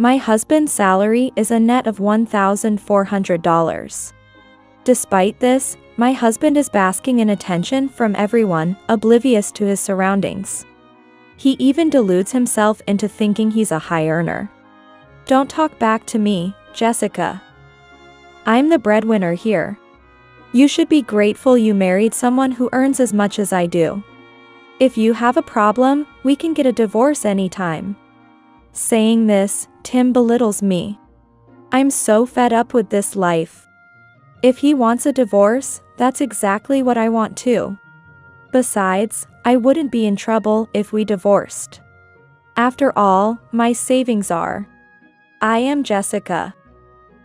My husband's salary is a net of $1,400. Despite this, my husband is basking in attention from everyone, oblivious to his surroundings. He even deludes himself into thinking he's a high earner. Don't talk back to me, Jessica. I'm the breadwinner here. You should be grateful you married someone who earns as much as I do. If you have a problem, we can get a divorce anytime. Saying this, Tim belittles me. I'm so fed up with this life. If he wants a divorce, that's exactly what I want too. Besides, I wouldn't be in trouble if we divorced. After all, my savings are. I am Jessica.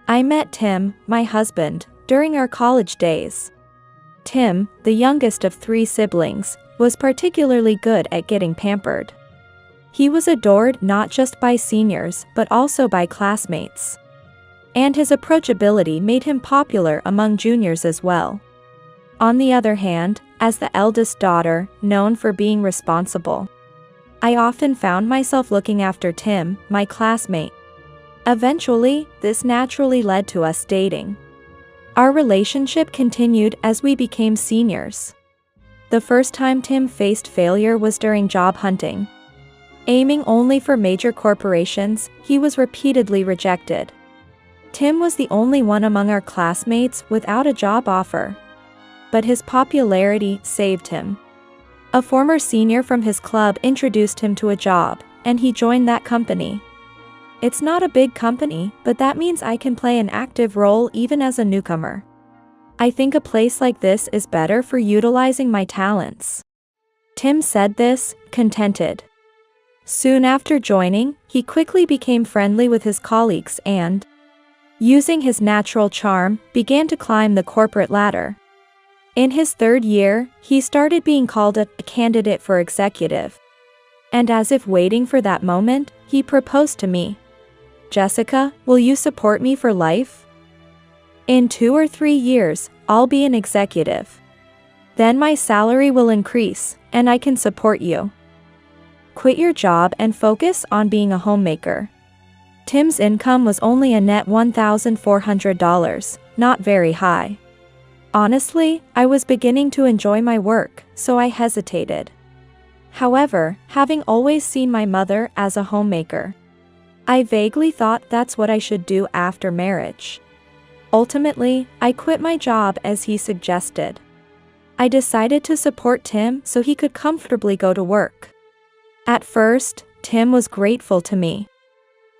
I met Tim, my husband, during our college days. Tim, the youngest of 3 siblings, was particularly good at getting pampered. He was adored not just by seniors but also by classmates. And his approachability made him popular among juniors as well. On the other hand, as the eldest daughter, known for being responsible, I often found myself looking after Tim, my classmate. Eventually, this naturally led to us dating. Our relationship continued as we became seniors. The first time Tim faced failure was during job hunting. Aiming only for major corporations, he was repeatedly rejected. Tim was the only one among our classmates without a job offer. But his popularity saved him. A former senior from his club introduced him to a job, and he joined that company. It's not a big company, but that means I can play an active role even as a newcomer. I think a place like this is better for utilizing my talents. Tim said this, contented. Soon after joining, he quickly became friendly with his colleagues and, using his natural charm, began to climb the corporate ladder. In his 3rd year, he started being called a candidate for executive. And as if waiting for that moment, he proposed to me. Jessica, will you support me for life? In 2 or 3 years, I'll be an executive. Then my salary will increase, and I can support you. Quit your job and focus on being a homemaker. Tim's income was only a net $1,400, not very high. Honestly, I was beginning to enjoy my work, so I hesitated. However, having always seen my mother as a homemaker, I vaguely thought that's what I should do after marriage. Ultimately, I quit my job as he suggested. I decided to support Tim so he could comfortably go to work. At first, Tim was grateful to me.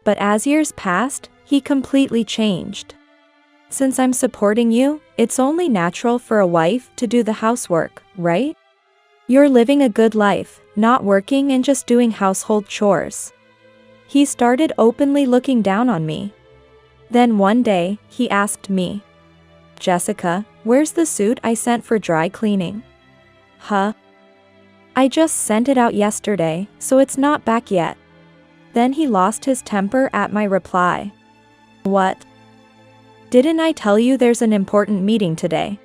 But as years passed, he completely changed. Since I'm supporting you, it's only natural for a wife to do the housework, right? You're living a good life, not working and just doing household chores. He started openly looking down on me. Then one day, he asked me, Jessica, where's the suit I sent for dry cleaning? Huh? I just sent it out yesterday, so it's not back yet. Then he lost his temper at my reply. What? Didn't I tell you there's an important meeting today?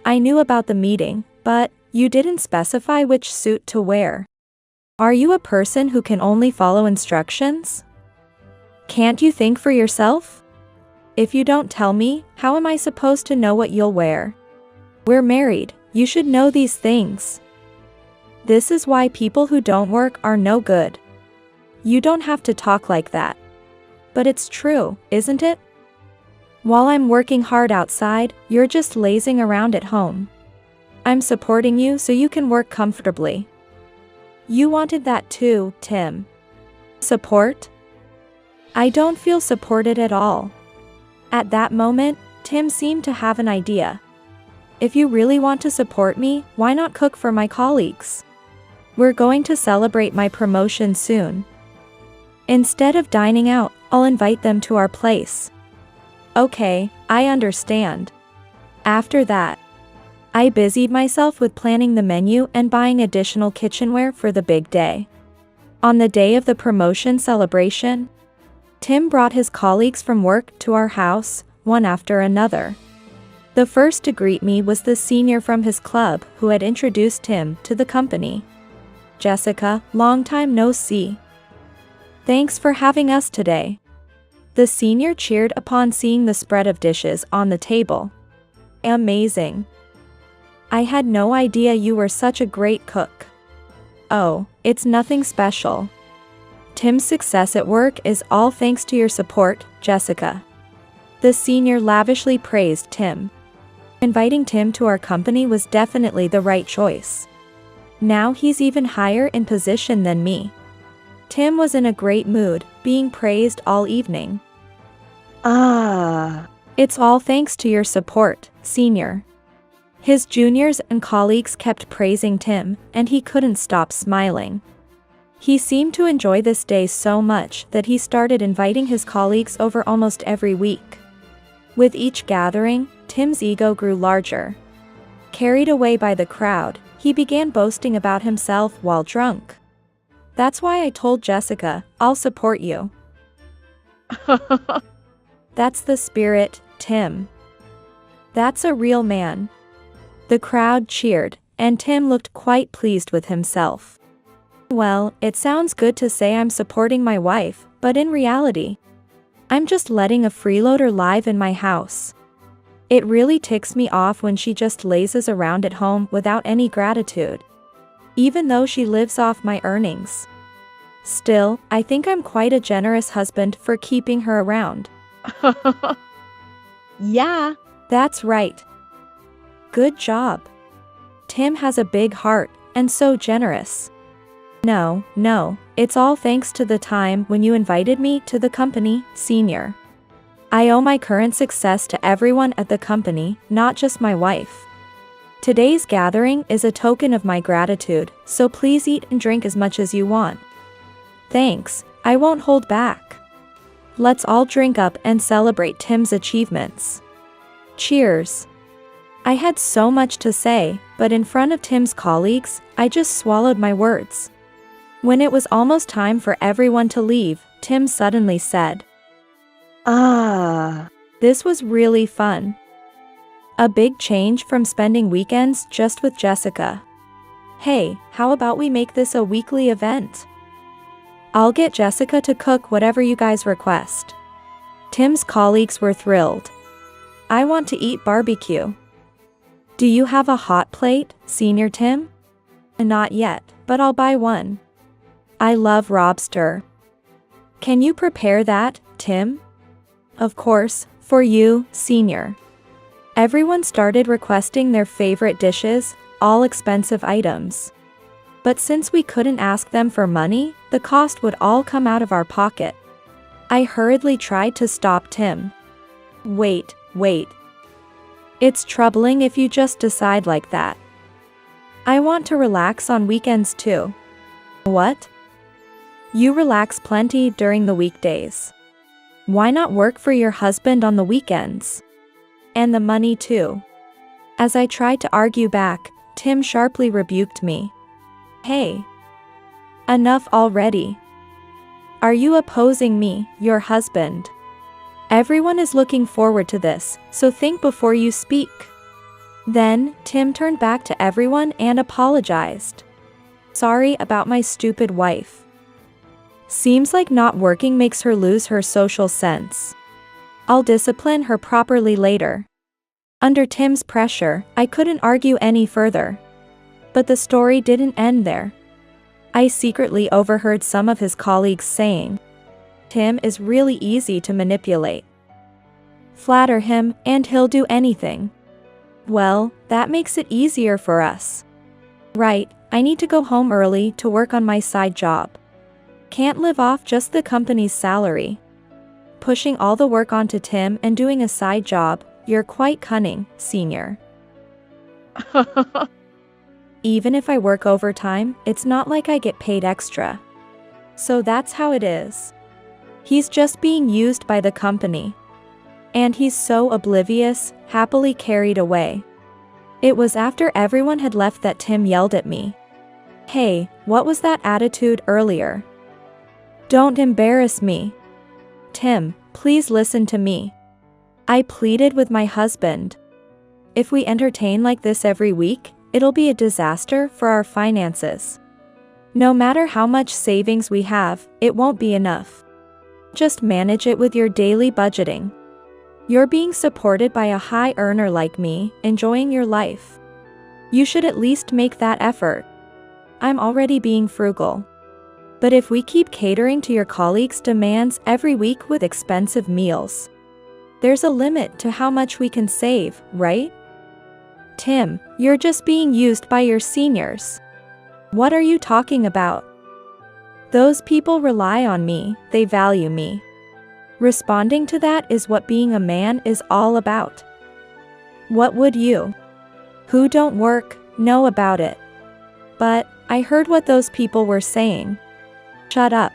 I knew about the meeting, but you didn't specify which suit to wear. Are you a person who can only follow instructions? Can't you think for yourself? If you don't tell me, how am I supposed to know what you'll wear? We're married, you should know these things. This is why people who don't work are no good. You don't have to talk like that. But it's true, isn't it? While I'm working hard outside, you're just lazing around at home. I'm supporting you so you can work comfortably. You wanted that too, Tim. Support? I don't feel supported at all. At that moment, Tim seemed to have an idea. If you really want to support me, why not cook for my colleagues? We're going to celebrate my promotion soon. Instead of dining out, I'll invite them to our place. Okay, I understand. After that, I busied myself with planning the menu and buying additional kitchenware for the big day. On the day of the promotion celebration, Tim brought his colleagues from work to our house, one after another. The first to greet me was the senior from his club who had introduced him to the company. Jessica, long time no see. Thanks for having us today. The senior cheered upon seeing the spread of dishes on the table. Amazing. I had no idea you were such a great cook. Oh, it's nothing special. Tim's success at work is all thanks to your support, Jessica. The senior lavishly praised Tim. Inviting Tim to our company was definitely the right choice. Now he's even higher in position than me. Tim was in a great mood, being praised all evening. It's all thanks to your support, senior. His juniors and colleagues kept praising Tim, and he couldn't stop smiling. He seemed to enjoy this day so much that he started inviting his colleagues over almost every week. With each gathering, Tim's ego grew larger. Carried away by the crowd, he began boasting about himself while drunk. That's why I told Jessica, I'll support you. That's the spirit, Tim. That's a real man. The crowd cheered, and Tim looked quite pleased with himself. Well, it sounds good to say I'm supporting my wife, but in reality, I'm just letting a freeloader live in my house. It really ticks me off when she just lazes around at home without any gratitude, even though she lives off my earnings. Still, I think I'm quite a generous husband for keeping her around. Yeah, that's right. Good job. Tim has a big heart, and so generous. No, it's all thanks to the time when you invited me to the company, senior. I owe my current success to everyone at the company, not just my wife. Today's gathering is a token of my gratitude, so please eat and drink as much as you want. Thanks, I won't hold back. Let's all drink up and celebrate Tim's achievements. Cheers. I had so much to say, but in front of Tim's colleagues, I just swallowed my words. When it was almost time for everyone to leave, Tim suddenly said, This was really fun. A big change from spending weekends just with Jessica. Hey, how about we make this a weekly event? I'll get Jessica to cook whatever you guys request. Tim's colleagues were thrilled. I want to eat barbecue. Do you have a hot plate, Senior Tim? Not yet, but I'll buy one. I love lobster. Can you prepare that, Tim? Of course, for you, Senior. Everyone started requesting their favorite dishes, all expensive items. But since we couldn't ask them for money, the cost would all come out of our pocket. I hurriedly tried to stop Tim. Wait. It's troubling if you just decide like that. I want to relax on weekends too. What? You relax plenty during the weekdays. Why not work for your husband on the weekends? And the money too. As I tried to argue back, Tim sharply rebuked me. Hey. Enough already. Are you opposing me, your husband? Everyone is looking forward to this, so think before you speak. Then, Tim turned back to everyone and apologized. Sorry about my stupid wife. Seems like not working makes her lose her social sense. I'll discipline her properly later. Under Tim's pressure, I couldn't argue any further. But the story didn't end there. I secretly overheard some of his colleagues saying, Tim is really easy to manipulate. Flatter him, and he'll do anything. Well, that makes it easier for us. Right, I need to go home early to work on my side job. Can't live off just the company's salary. Pushing all the work onto Tim and doing a side job, you're quite cunning, Senior. Even if I work overtime, it's not like I get paid extra. So that's how it is. He's just being used by the company. And he's so oblivious, happily carried away. It was after everyone had left that Tim yelled at me. Hey, what was that attitude earlier? Don't embarrass me. Tim, please listen to me. I pleaded with my husband. If we entertain like this every week, it'll be a disaster for our finances. No matter how much savings we have, it won't be enough. Just manage it with your daily budgeting. You're being supported by a high earner like me, enjoying your life. You should at least make that effort. I'm already being frugal. But if we keep catering to your colleagues' demands every week with expensive meals, there's a limit to how much we can save, right? Tim, you're just being used by your seniors. What are you talking about? Those people rely on me, they value me. Responding to that is what being a man is all about. What would you, who don't work, know about it? But, I heard what those people were saying. Shut up.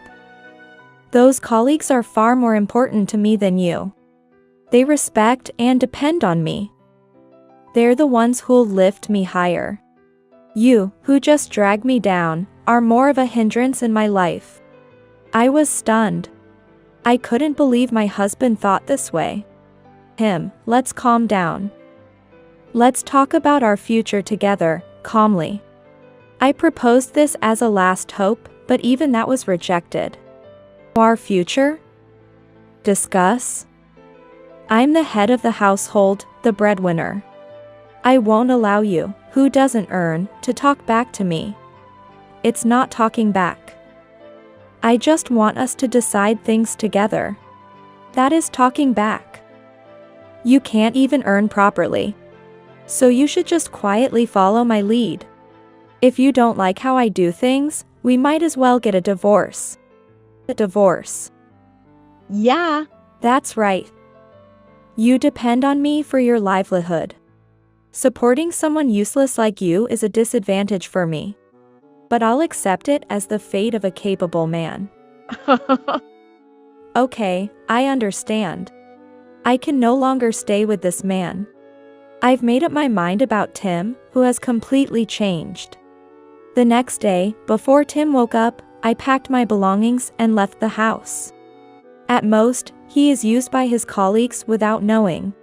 Those colleagues are far more important to me than you. They respect and depend on me. They're the ones who'll lift me higher. You, who just drag me down, are more of a hindrance in my life. I was stunned. I couldn't believe my husband thought this way. Tim, let's calm down. Let's talk about our future together, calmly. I proposed this as a last hope, but even that was rejected. Our future? Discuss? I'm the head of the household, the breadwinner. I won't allow you, who doesn't earn, to talk back to me. It's not talking back. I just want us to decide things together. That is talking back. You can't even earn properly. So you should just quietly follow my lead. If you don't like how I do things, we might as well get a divorce. A divorce. Yeah, that's right. You depend on me for your livelihood. Supporting someone useless like you is a disadvantage for me. But I'll accept it as the fate of a capable man. Okay, I understand. I can no longer stay with this man. I've made up my mind about Tim, who has completely changed. The next day, before Tim woke up, I packed my belongings and left the house. At most, he is used by his colleagues without knowing.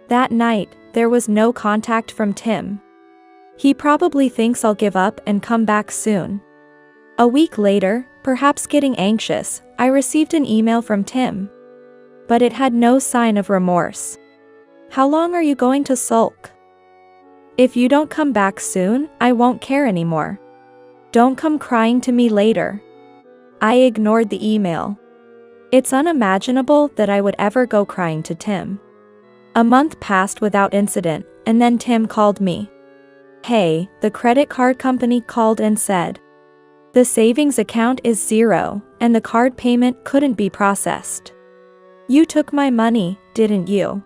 That night, there was no contact from Tim. He probably thinks I'll give up and come back soon. A week later, perhaps getting anxious, I received an email from Tim. But it had no sign of remorse. How long are you going to sulk? If you don't come back soon, I won't care anymore. Don't come crying to me later. I ignored the email. It's unimaginable that I would ever go crying to Tim. A month passed without incident, and then Tim called me. Hey, the credit card company called and said, the savings account is zero, and the card payment couldn't be processed. You took my money, didn't you?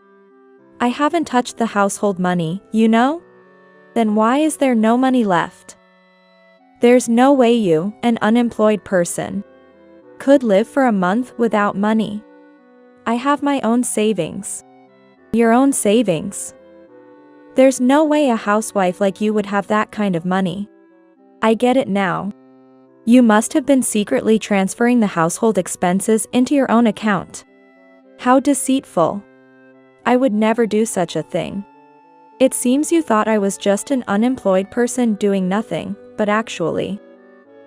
I haven't touched the household money, you know? Then why is there no money left? There's no way you, an unemployed person, could live for a month without money. I have my own savings. Your own savings? There's no way a housewife like you would have that kind of money. I get it now. You must have been secretly transferring the household expenses into your own account. How deceitful. I would never do such a thing. It seems you thought I was just an unemployed person doing nothing, but actually,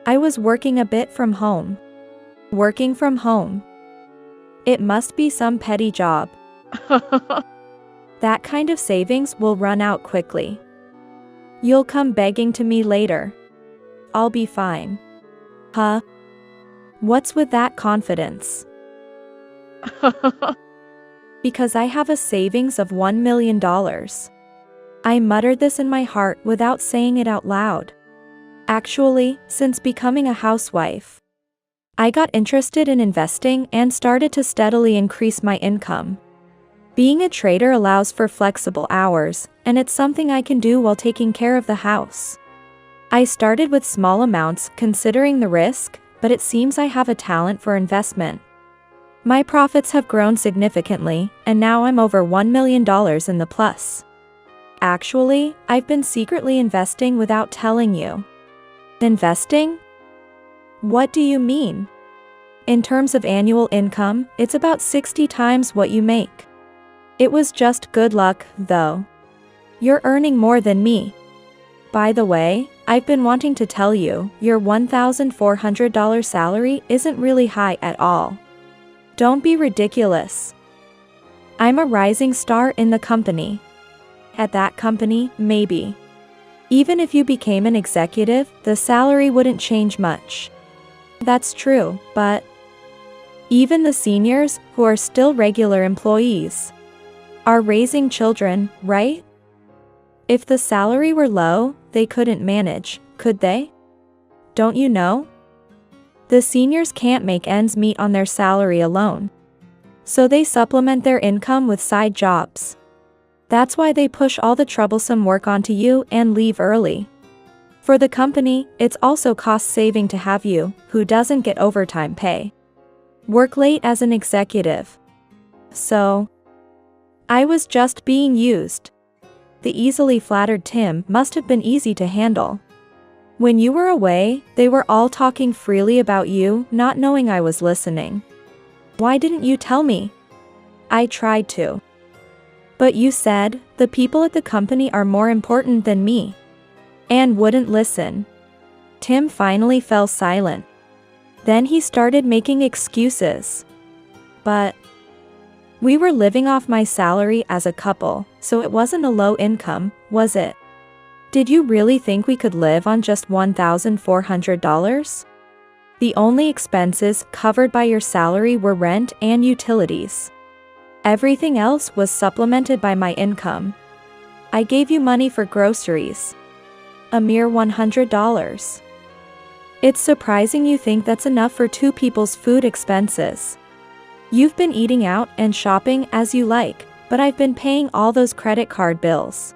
I was working a bit from home. Working from home. It must be some petty job. That kind of savings will run out quickly. You'll come begging to me later. I'll be fine. Huh? What's with that confidence? Because I have a savings of $1 million. I muttered this in my heart without saying it out loud. Actually, since becoming a housewife, I got interested in investing and started to steadily increase my income. Being a trader allows for flexible hours, and it's something I can do while taking care of the house. I started with small amounts considering the risk, but it seems I have a talent for investment. My profits have grown significantly, and now I'm over $1 million in the plus. Actually, I've been secretly investing without telling you. Investing? What do you mean? In terms of annual income, it's about 60 times what you make. It was just good luck, though. You're earning more than me. By the way, I've been wanting to tell you, your $1,400 salary isn't really high at all. Don't be ridiculous. I'm a rising star in the company. At that company, maybe. Even if you became an executive, the salary wouldn't change much. That's true, but even the seniors, who are still regular employees, are raising children, right? If the salary were low, they couldn't manage, could they? Don't you know? The seniors can't make ends meet on their salary alone. So they supplement their income with side jobs. That's why they push all the troublesome work onto you and leave early. For the company, it's also cost-saving to have you, who doesn't get overtime pay, work late as an executive. So, I was just being used. The easily flattered Tim must have been easy to handle. When you were away, they were all talking freely about you, not knowing I was listening. Why didn't you tell me? I tried to. But you said, the people at the company are more important than me. And wouldn't listen. Tim finally fell silent. Then he started making excuses. But we were living off my salary as a couple, so it wasn't a low income, was it? Did you really think we could live on just $1,400? The only expenses covered by your salary were rent and utilities. Everything else was supplemented by my income. I gave you money for groceries. A mere $100. It's surprising you think that's enough for two people's food expenses. You've been eating out and shopping as you like, but I've been paying all those credit card bills.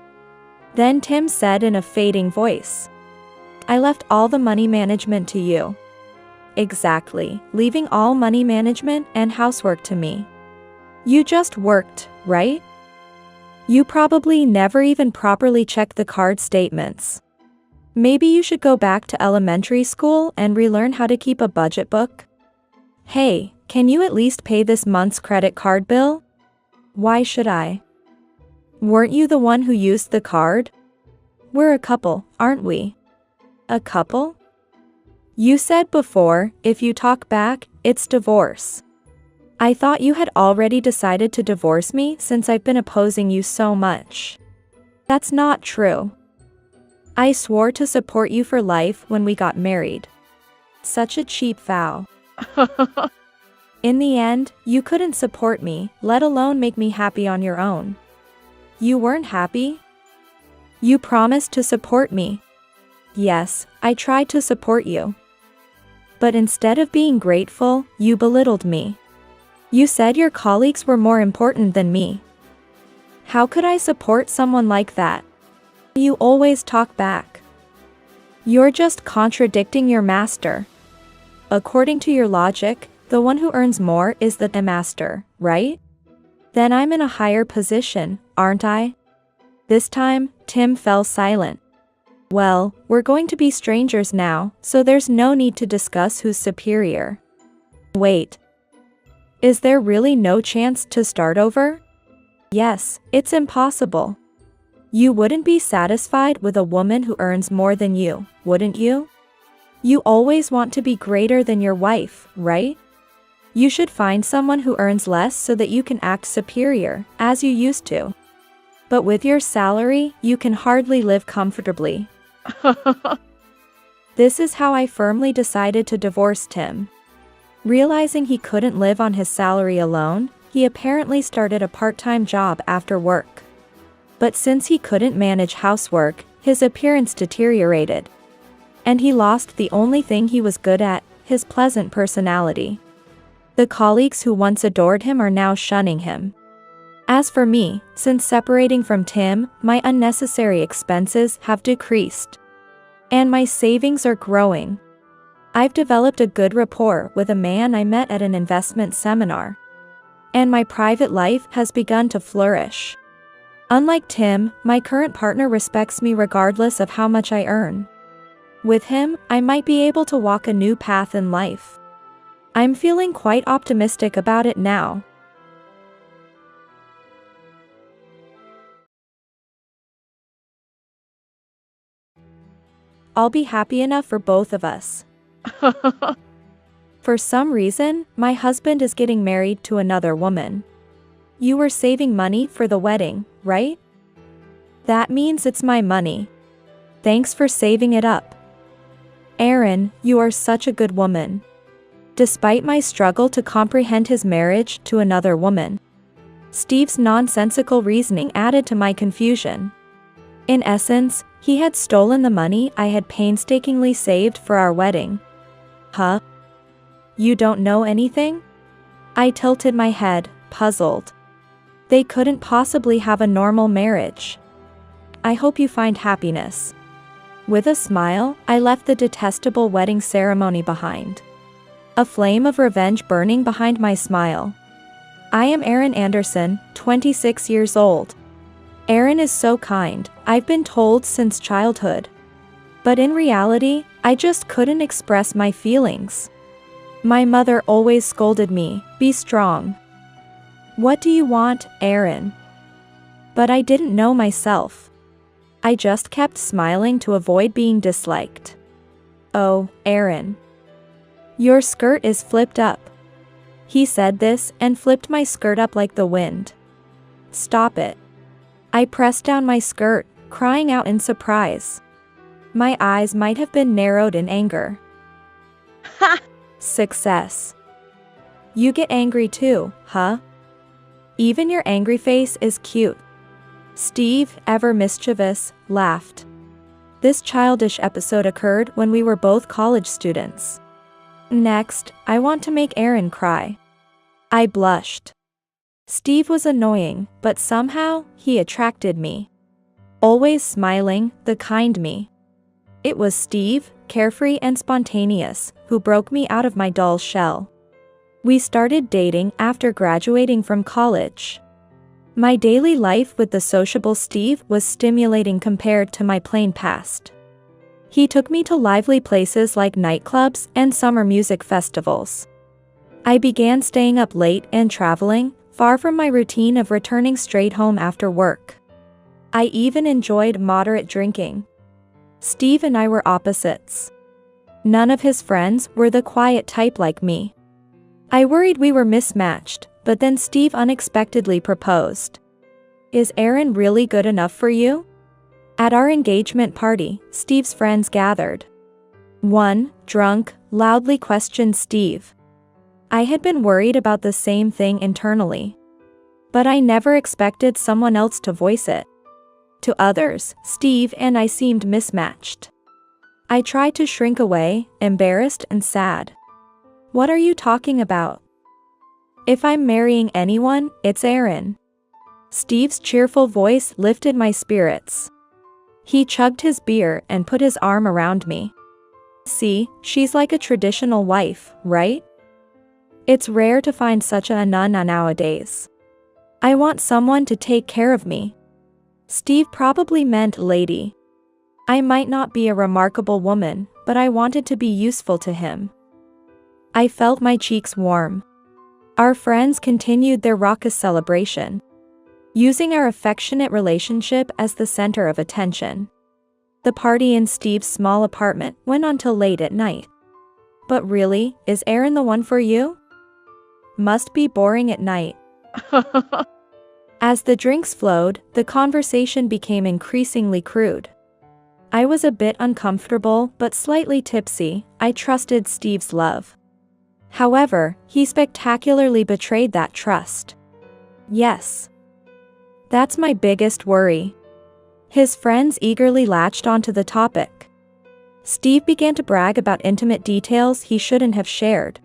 Then Tim said in a fading voice, I left all the money management to you. Exactly, leaving all money management and housework to me. You just worked, right? You probably never even properly checked the card statements. Maybe you should go back to elementary school and relearn how to keep a budget book. Hey, can you at least pay this month's credit card bill? Why should I? Weren't you the one who used the card? We're a couple, aren't we? A couple? You said before, if you talk back, it's divorce. I thought you had already decided to divorce me since I've been opposing you so much. That's not true. I swore to support you for life when we got married. Such a cheap vow. In the end, you couldn't support me, let alone make me happy on your own. You weren't happy? You promised to support me. Yes, I tried to support you. But instead of being grateful, you belittled me. You said your colleagues were more important than me. How could I support someone like that? You always talk back. You're just contradicting your master. According to your logic, the one who earns more is the master, right? Then I'm in a higher position, aren't I? This time, Tim fell silent. Well, we're going to be strangers now, so there's no need to discuss who's superior. Wait. Is there really no chance to start over? Yes, it's impossible. You wouldn't be satisfied with a woman who earns more than you, wouldn't you? You always want to be greater than your wife, right? You should find someone who earns less so that you can act superior, as you used to. But with your salary, you can hardly live comfortably. This is how I firmly decided to divorce Tim. Realizing he couldn't live on his salary alone, he apparently started a part-time job after work. But since he couldn't manage housework, his appearance deteriorated. And he lost the only thing he was good at, his pleasant personality. The colleagues who once adored him are now shunning him. As for me, since separating from Tim, my unnecessary expenses have decreased. And my savings are growing. I've developed a good rapport with a man I met at an investment seminar. And my private life has begun to flourish. Unlike Tim, my current partner respects me regardless of how much I earn. With him, I might be able to walk a new path in life. I'm feeling quite optimistic about it now. I'll be happy enough for both of us. For some reason, my husband is getting married to another woman. You were saving money for the wedding, right? That means it's my money. Thanks for saving it up. Erin, you are such a good woman. Despite my struggle to comprehend his marriage to another woman, Steve's nonsensical reasoning added to my confusion. In essence, he had stolen the money I had painstakingly saved for our wedding. Huh? You don't know anything? I tilted my head, puzzled. They couldn't possibly have a normal marriage. I hope you find happiness. With a smile, I left the detestable wedding ceremony behind. A flame of revenge burning behind my smile. I am Erin Anderson, 26 years old. Erin is so kind, I've been told since childhood. But in reality, I just couldn't express my feelings. My mother always scolded me, be strong. What do you want, Erin? But I didn't know myself. I just kept smiling to avoid being disliked. Oh, Erin. Your skirt is flipped up. He said this and flipped my skirt up like the wind. Stop it. I pressed down my skirt, crying out in surprise. My eyes might have been narrowed in anger. Ha! Success. You get angry too, huh? Even your angry face is cute. Steve, ever mischievous, laughed. This childish episode occurred when we were both college students. Next, I want to make Erin cry. I blushed. Steve was annoying, but somehow, he attracted me. Always smiling, the kind me. It was Steve, carefree and spontaneous, who broke me out of my dull shell. We started dating after graduating from college. My daily life with the sociable Steve was stimulating compared to my plain past. He took me to lively places like nightclubs and summer music festivals. I began staying up late and traveling, far from my routine of returning straight home after work. I even enjoyed moderate drinking. Steve and I were opposites. None of his friends were the quiet type like me. I worried we were mismatched, but then Steve unexpectedly proposed. Is Erin really good enough for you? At our engagement party, Steve's friends gathered. One, drunk, loudly questioned Steve. I had been worried about the same thing internally. But I never expected someone else to voice it. To others, Steve and I seemed mismatched. I tried to shrink away, embarrassed and sad. What are you talking about? If I'm marrying anyone, it's Erin. Steve's cheerful voice lifted my spirits. He chugged his beer and put his arm around me. See, she's like a traditional wife, right? It's rare to find such a nana nowadays. I want someone to take care of me. Steve probably meant lady. I might not be a remarkable woman, but I wanted to be useful to him. I felt my cheeks warm. Our friends continued their raucous celebration, using our affectionate relationship as the center of attention. The party in Steve's small apartment went on till late at night. But really, is Erin the one for you? Must be boring at night. As the drinks flowed, the conversation became increasingly crude. I was a bit uncomfortable but slightly tipsy. I trusted Steve's love. However, he spectacularly betrayed that trust. Yes. That's my biggest worry. His friends eagerly latched onto the topic. Steve began to brag about intimate details he shouldn't have shared.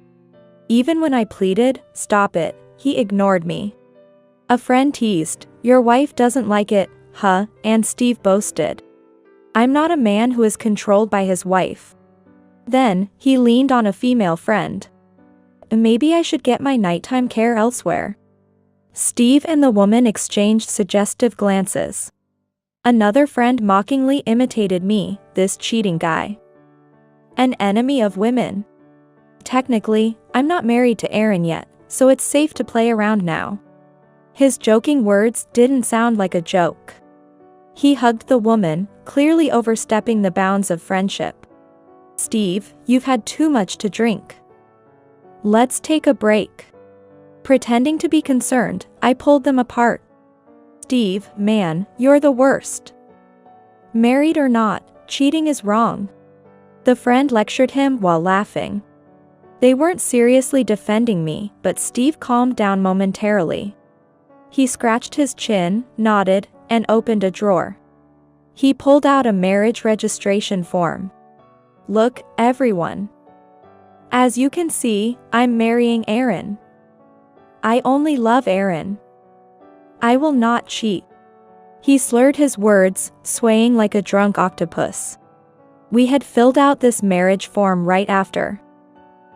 Even when I pleaded, stop it, he ignored me. A friend teased, your wife doesn't like it, huh, and Steve boasted. I'm not a man who is controlled by his wife. Then, he leaned on a female friend. Maybe I should get my nighttime care elsewhere. Steve and the woman exchanged suggestive glances. Another friend mockingly imitated me, this cheating guy. An enemy of women. Technically, I'm not married to Erin yet, so it's safe to play around now. His joking words didn't sound like a joke. He hugged the woman, clearly overstepping the bounds of friendship. Steve, you've had too much to drink. Let's take a break. Pretending to be concerned, I pulled them apart. Steve, man, you're the worst. Married or not, cheating is wrong. The friend lectured him while laughing. They weren't seriously defending me, but Steve calmed down momentarily. He scratched his chin, nodded, and opened a drawer. He pulled out a marriage registration form. Look, everyone. As you can see, I'm marrying Aaron. I only love Aaron. I will not cheat. He slurred his words, swaying like a drunk octopus. We had filled out this marriage form right after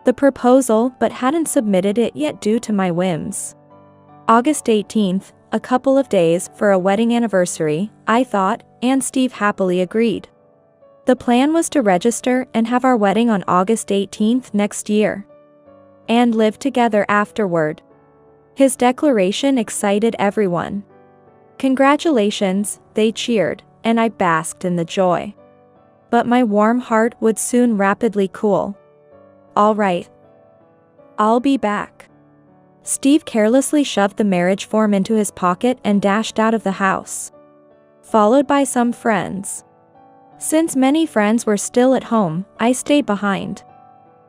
the proposal, but hadn't submitted it yet due to my whims. August 18th, a couple of days for a wedding anniversary, I thought, and Steve happily agreed. The plan was to register and have our wedding on August 18th next year. And live together afterward. His declaration excited everyone. Congratulations, they cheered, and I basked in the joy. But my warm heart would soon rapidly cool. All right. I'll be back. Steve carelessly shoved the marriage form into his pocket and dashed out of the house, followed by some friends. Since many friends were still at home, I stayed behind.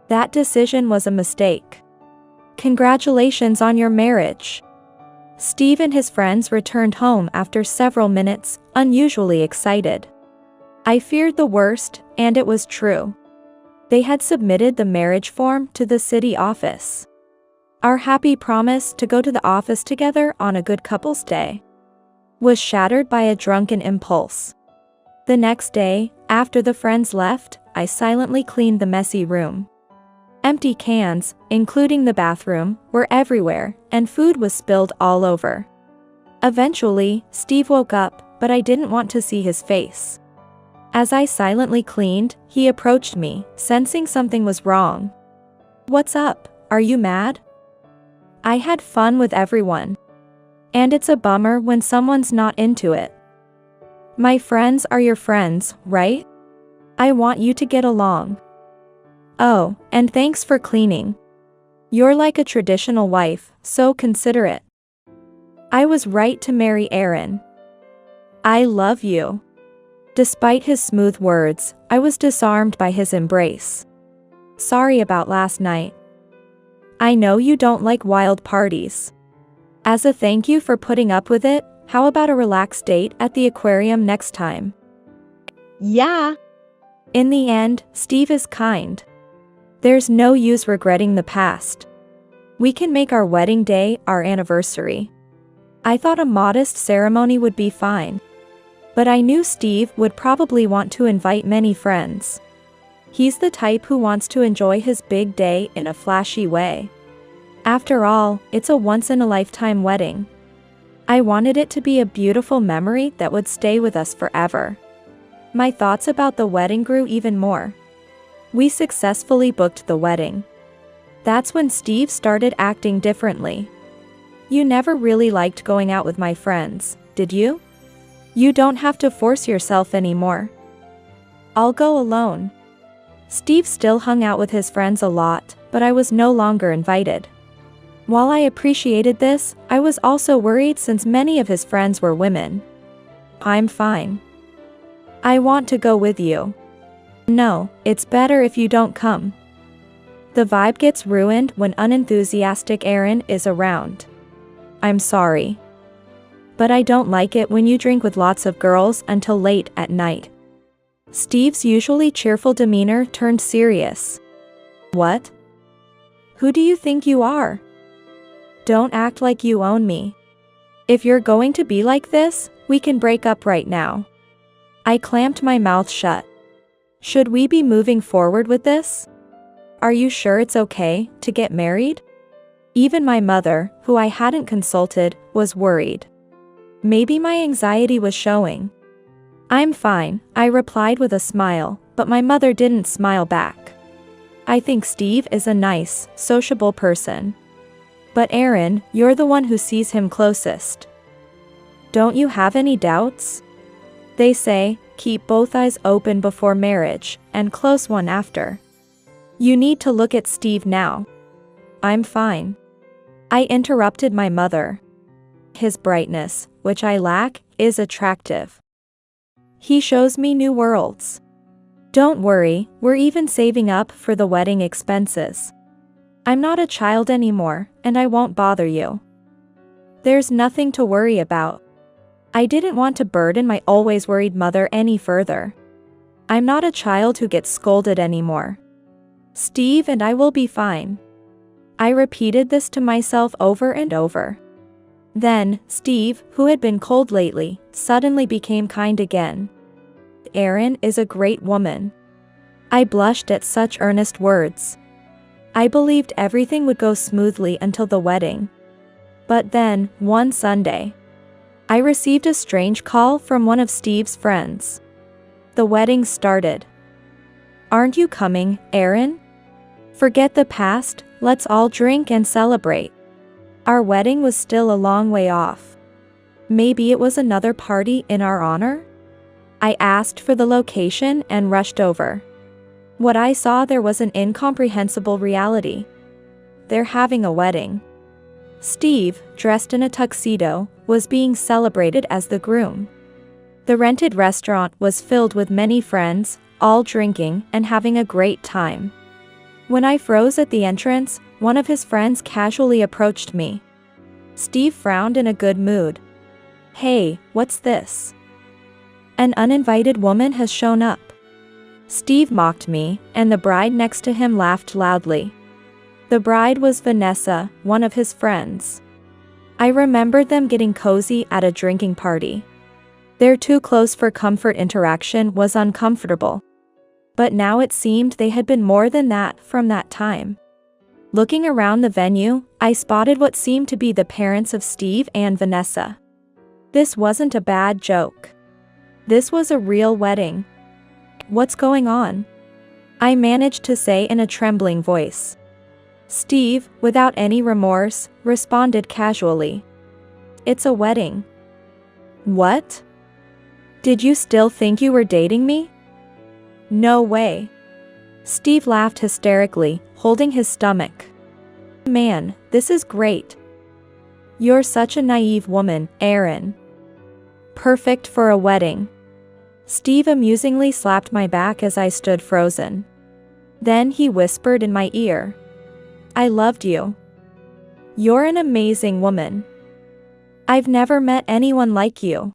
That decision was a mistake. Congratulations on your marriage. Steve and his friends returned home after several minutes, unusually excited. I feared the worst, and it was true. They had submitted the marriage form to the city office. Our happy promise to go to the office together on a good couple's day was shattered by a drunken impulse. The next day, after the friends left, I silently cleaned the messy room. Empty cans, including the bathroom, were everywhere, and food was spilled all over. Eventually, Steve woke up, but I didn't want to see his face. As I silently cleaned, he approached me, sensing something was wrong. What's up? Are you mad? I had fun with everyone. And it's a bummer when someone's not into it. My friends are your friends, right? I want you to get along. Oh, and thanks for cleaning. You're like a traditional wife, so considerate. I was right to marry Aaron. I love you. Despite his smooth words, I was disarmed by his embrace. Sorry about last night. I know you don't like wild parties. As a thank you for putting up with it, how about a relaxed date at the aquarium next time? Yeah. In the end, Steve is kind. There's no use regretting the past. We can make our wedding day our anniversary. I thought a modest ceremony would be fine. But I knew Steve would probably want to invite many friends. He's the type who wants to enjoy his big day in a flashy way. After all, it's a once-in-a-lifetime wedding. I wanted it to be a beautiful memory that would stay with us forever. My thoughts about the wedding grew even more. We successfully booked the wedding. That's when Steve started acting differently. You never really liked going out with my friends, did you? You don't have to force yourself anymore. I'll go alone. Steve still hung out with his friends a lot, but I was no longer invited. While I appreciated this, I was also worried since many of his friends were women. I'm fine. I want to go with you. No, it's better if you don't come. The vibe gets ruined when unenthusiastic Aaron is around. I'm sorry. But I don't like it when you drink with lots of girls until late at night. Steve's usually cheerful demeanor turned serious. What? Who do you think you are? Don't act like you own me. If you're going to be like this, we can break up right now. I clamped my mouth shut. Should we be moving forward with this? Are you sure it's okay to get married? Even my mother, who I hadn't consulted, was worried. Maybe my anxiety was showing. I'm fine, I replied with a smile, but my mother didn't smile back. I think Steve is a nice, sociable person. But Aaron, you're the one who sees him closest. Don't you have any doubts? They say, keep both eyes open before marriage, and close one after. You need to look at Steve now. I'm fine. I interrupted my mother. His brightness, which I lack, is attractive. He shows me new worlds. Don't worry, we're even saving up for the wedding expenses. I'm not a child anymore, and I won't bother you. There's nothing to worry about. I didn't want to burden my always worried mother any further. I'm not a child who gets scolded anymore. Steve and I will be fine. I repeated this to myself over and over. Then, Steve, who had been cold lately, suddenly became kind again. Erin is a great woman. I blushed at such earnest words. I believed everything would go smoothly until the wedding. But then, one Sunday, I received a strange call from one of Steve's friends. The wedding started. Aren't you coming, Erin? Forget the past, let's all drink and celebrate. Our wedding was still a long way off. Maybe it was another party in our honor? I asked for the location and rushed over. What I saw there was an incomprehensible reality. They're having a wedding. Steve, dressed in a tuxedo, was being celebrated as the groom. The rented restaurant was filled with many friends, all drinking and having a great time. When I froze at the entrance, one of his friends casually approached me. Steve frowned in a good mood. Hey, what's this? An uninvited woman has shown up. Steve mocked me, and the bride next to him laughed loudly. The bride was Vanessa, one of his friends. I remembered them getting cozy at a drinking party. Their too close for comfort interaction was uncomfortable. But now it seemed they had been more than that from that time. Looking around the venue, I spotted what seemed to be the parents of Steve and Vanessa. This wasn't a bad joke. This was a real wedding. What's going on? I managed to say in a trembling voice. Steve, without any remorse, responded casually. It's a wedding. What? Did you still think you were dating me? No way. Steve laughed hysterically, holding his stomach. Man, this is great. You're such a naive woman, Erin. Perfect for a wedding. Steve amusingly slapped my back as I stood frozen. Then he whispered in my ear. I loved you. You're an amazing woman. I've never met anyone like you.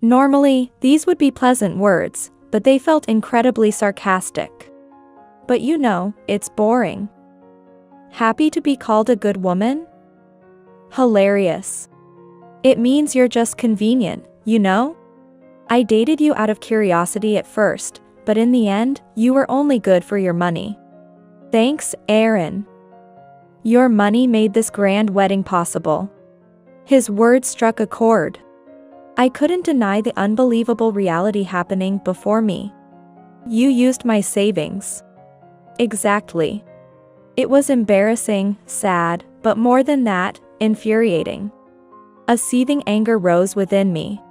Normally, these would be pleasant words, but they felt incredibly sarcastic. But you know, it's boring. Happy to be called a good woman? Hilarious. It means you're just convenient, you know? I dated you out of curiosity at first, but in the end, you were only good for your money. Thanks, Erin. Your money made this grand wedding possible. His words struck a chord. I couldn't deny the unbelievable reality happening before me. You used my savings. Exactly. It was embarrassing, sad, but more than that, infuriating. A seething anger rose within me.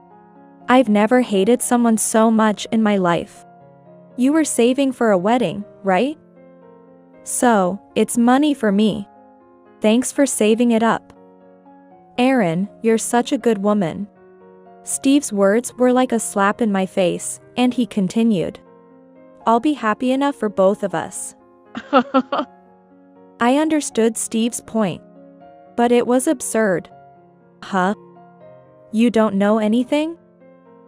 I've never hated someone so much in my life. You were saving for a wedding, right? So, it's money for me. Thanks for saving it up. Erin, you're such a good woman. Steve's words were like a slap in my face, and he continued. I'll be happy enough for both of us. I understood Steve's point. But it was absurd. Huh? You don't know anything?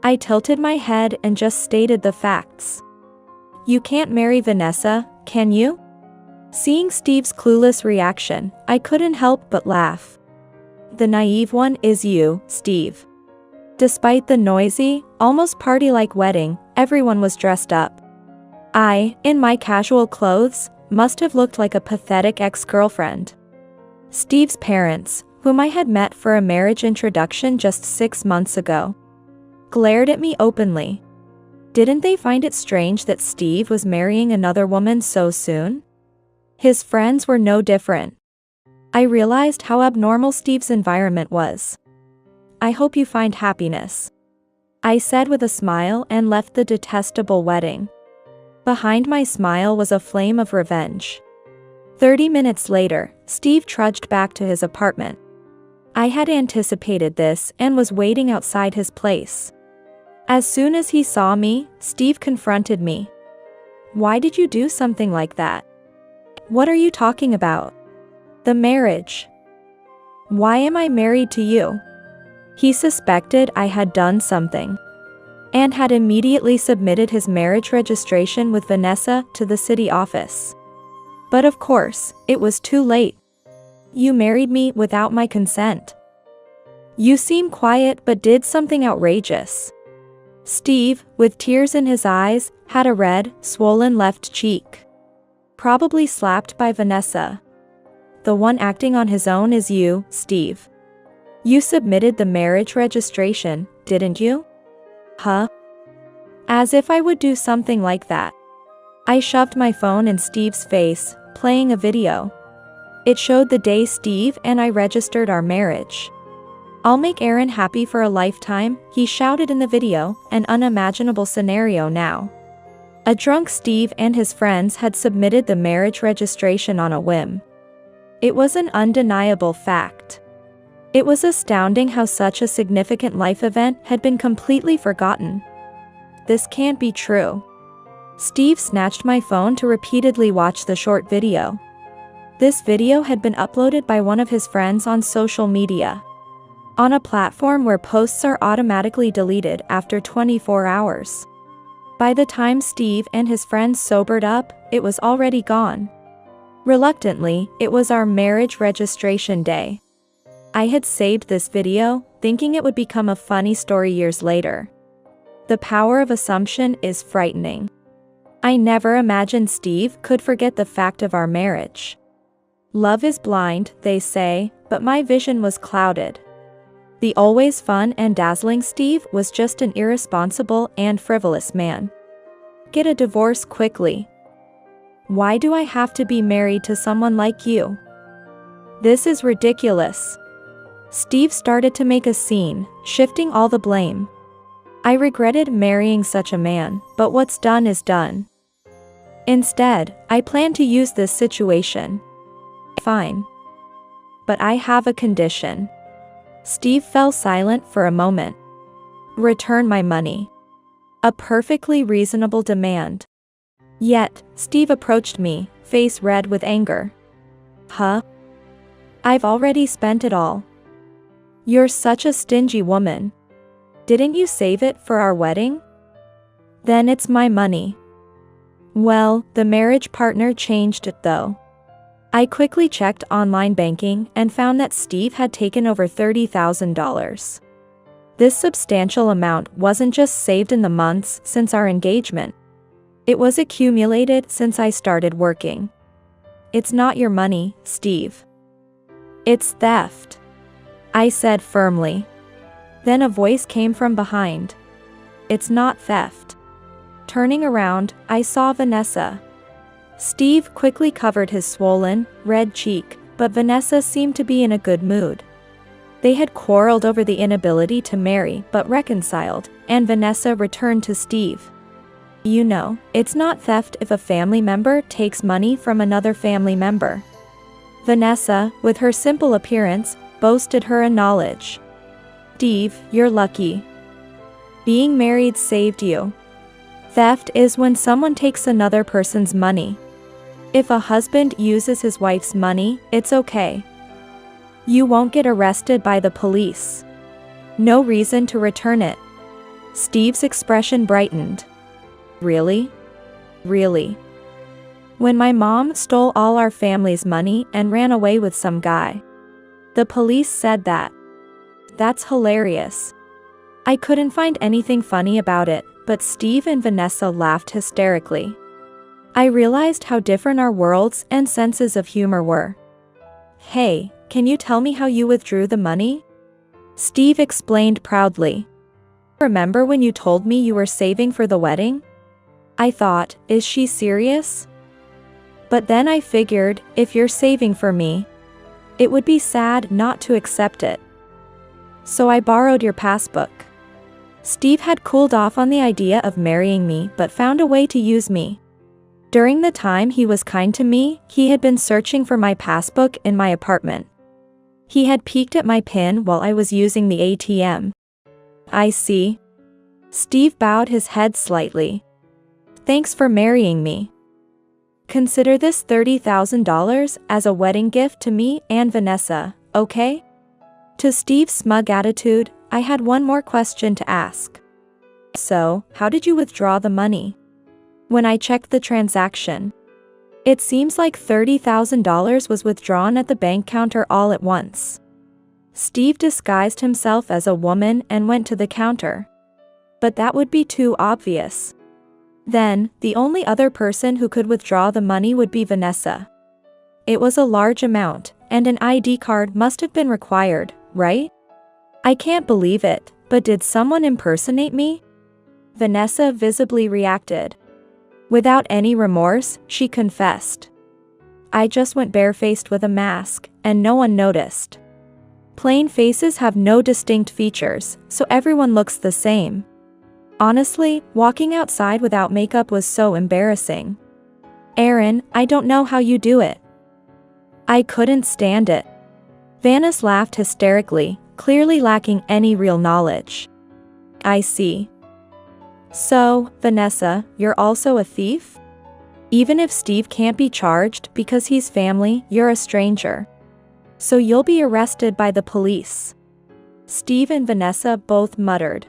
I tilted my head and just stated the facts. You can't marry Vanessa, can you? Seeing Steve's clueless reaction, I couldn't help but laugh. The naive one is you, Steve. Despite the noisy, almost party-like wedding, everyone was dressed up. I, in my casual clothes, must have looked like a pathetic ex-girlfriend. Steve's parents, whom I had met for a marriage introduction just 6 months ago, glared at me openly. Didn't they find it strange that Steve was marrying another woman so soon? His friends were no different. I realized how abnormal Steve's environment was. I hope you find happiness, I said with a smile and left the detestable wedding. Behind my smile was a flame of revenge. 30 minutes later, Steve trudged back to his apartment. I had anticipated this and was waiting outside his place. As soon as he saw me, Steve confronted me. "Why did you do something like that? What are you talking about?" "The marriage. Why am I married to you?" He suspected I had done something and had immediately submitted his marriage registration with Vanessa to the city office. But of course, it was too late. "You married me without my consent. You seem quiet but did something outrageous." Steve, with tears in his eyes, had a red, swollen left cheek. "Probably slapped by Vanessa. The one acting on his own is you, Steve. You submitted the marriage registration, didn't you?" "Huh?" As if I would do something like that. I shoved my phone in Steve's face, playing a video. It showed the day Steve and I registered our marriage. "I'll make Aaron happy for a lifetime," he shouted in the video, an unimaginable scenario now. A drunk Steve and his friends had submitted the marriage registration on a whim. It was an undeniable fact. It was astounding how such a significant life event had been completely forgotten. This can't be true. Steve snatched my phone to repeatedly watch the short video. This video had been uploaded by one of his friends on social media, on a platform where posts are automatically deleted after 24 hours. By the time Steve and his friends sobered up, it was already gone. Reluctantly, it was our marriage registration day. I had saved this video, thinking it would become a funny story years later. The power of assumption is frightening. I never imagined Steve could forget the fact of our marriage. Love is blind, they say, but my vision was clouded. The always fun and dazzling Steve was just an irresponsible and frivolous man. Get a divorce quickly. Why do I have to be married to someone like you? This is ridiculous. Steve started to make a scene, shifting all the blame. I regretted marrying such a man, but what's done is done. Instead, I plan to use this situation. Fine. But I have a condition. Steve fell silent for a moment. Return my money. A perfectly reasonable demand. Yet, Steve approached me, face red with anger. Huh? I've already spent it all. You're such a stingy woman. Didn't you save it for our wedding? Then it's my money. Well, the marriage partner changed it though. I quickly checked online banking and found that Steve had taken over $30,000. This substantial amount wasn't just saved in the months since our engagement. It was accumulated since I started working. It's not your money, Steve. It's theft, I said firmly. Then a voice came from behind. It's not theft. Turning around, I saw Vanessa. Steve quickly covered his swollen, red cheek, but Vanessa seemed to be in a good mood. They had quarreled over the inability to marry but reconciled, and Vanessa returned to Steve. You know, it's not theft if a family member takes money from another family member. Vanessa, with her simple appearance, boasted her knowledge. Steve, you're lucky. Being married saved you. Theft is when someone takes another person's money. If a husband uses his wife's money, it's okay. You won't get arrested by the police. No reason to return it. Steve's expression brightened. Really? Really? When my mom stole all our family's money and ran away with some guy. The police said that. That's hilarious. I couldn't find anything funny about it, but Steve and Vanessa laughed hysterically. I realized how different our worlds and senses of humor were. Hey, can you tell me how you withdrew the money? Steve explained proudly. Remember when you told me you were saving for the wedding? I thought, is she serious? But then I figured, if you're saving for me, it would be sad not to accept it. So I borrowed your passbook. Steve had cooled off on the idea of marrying me but found a way to use me. During the time he was kind to me, he had been searching for my passbook in my apartment. He had peeked at my PIN while I was using the ATM. I see. Steve bowed his head slightly. Thanks for marrying me. Consider this $30,000 as a wedding gift to me and Vanessa, okay? To Steve's smug attitude, I had one more question to ask. So, how did you withdraw the money? When I checked the transaction, it seems like $30,000 was withdrawn at the bank counter all at once. Steve disguised himself as a woman and went to the counter. But that would be too obvious. Then, the only other person who could withdraw the money would be Vanessa. It was a large amount, and an ID card must have been required, right? I can't believe it, but did someone impersonate me? Vanessa visibly reacted. Without any remorse, she confessed. I just went barefaced with a mask, and no one noticed. Plain faces have no distinct features, so everyone looks the same. Honestly, walking outside without makeup was so embarrassing. Aaron, I don't know how you do it. I couldn't stand it. Vanessa laughed hysterically, clearly lacking any real knowledge. I see. So, Vanessa, you're also a thief? Even if Steve can't be charged because he's family, you're a stranger. So you'll be arrested by the police. Steve and Vanessa both muttered.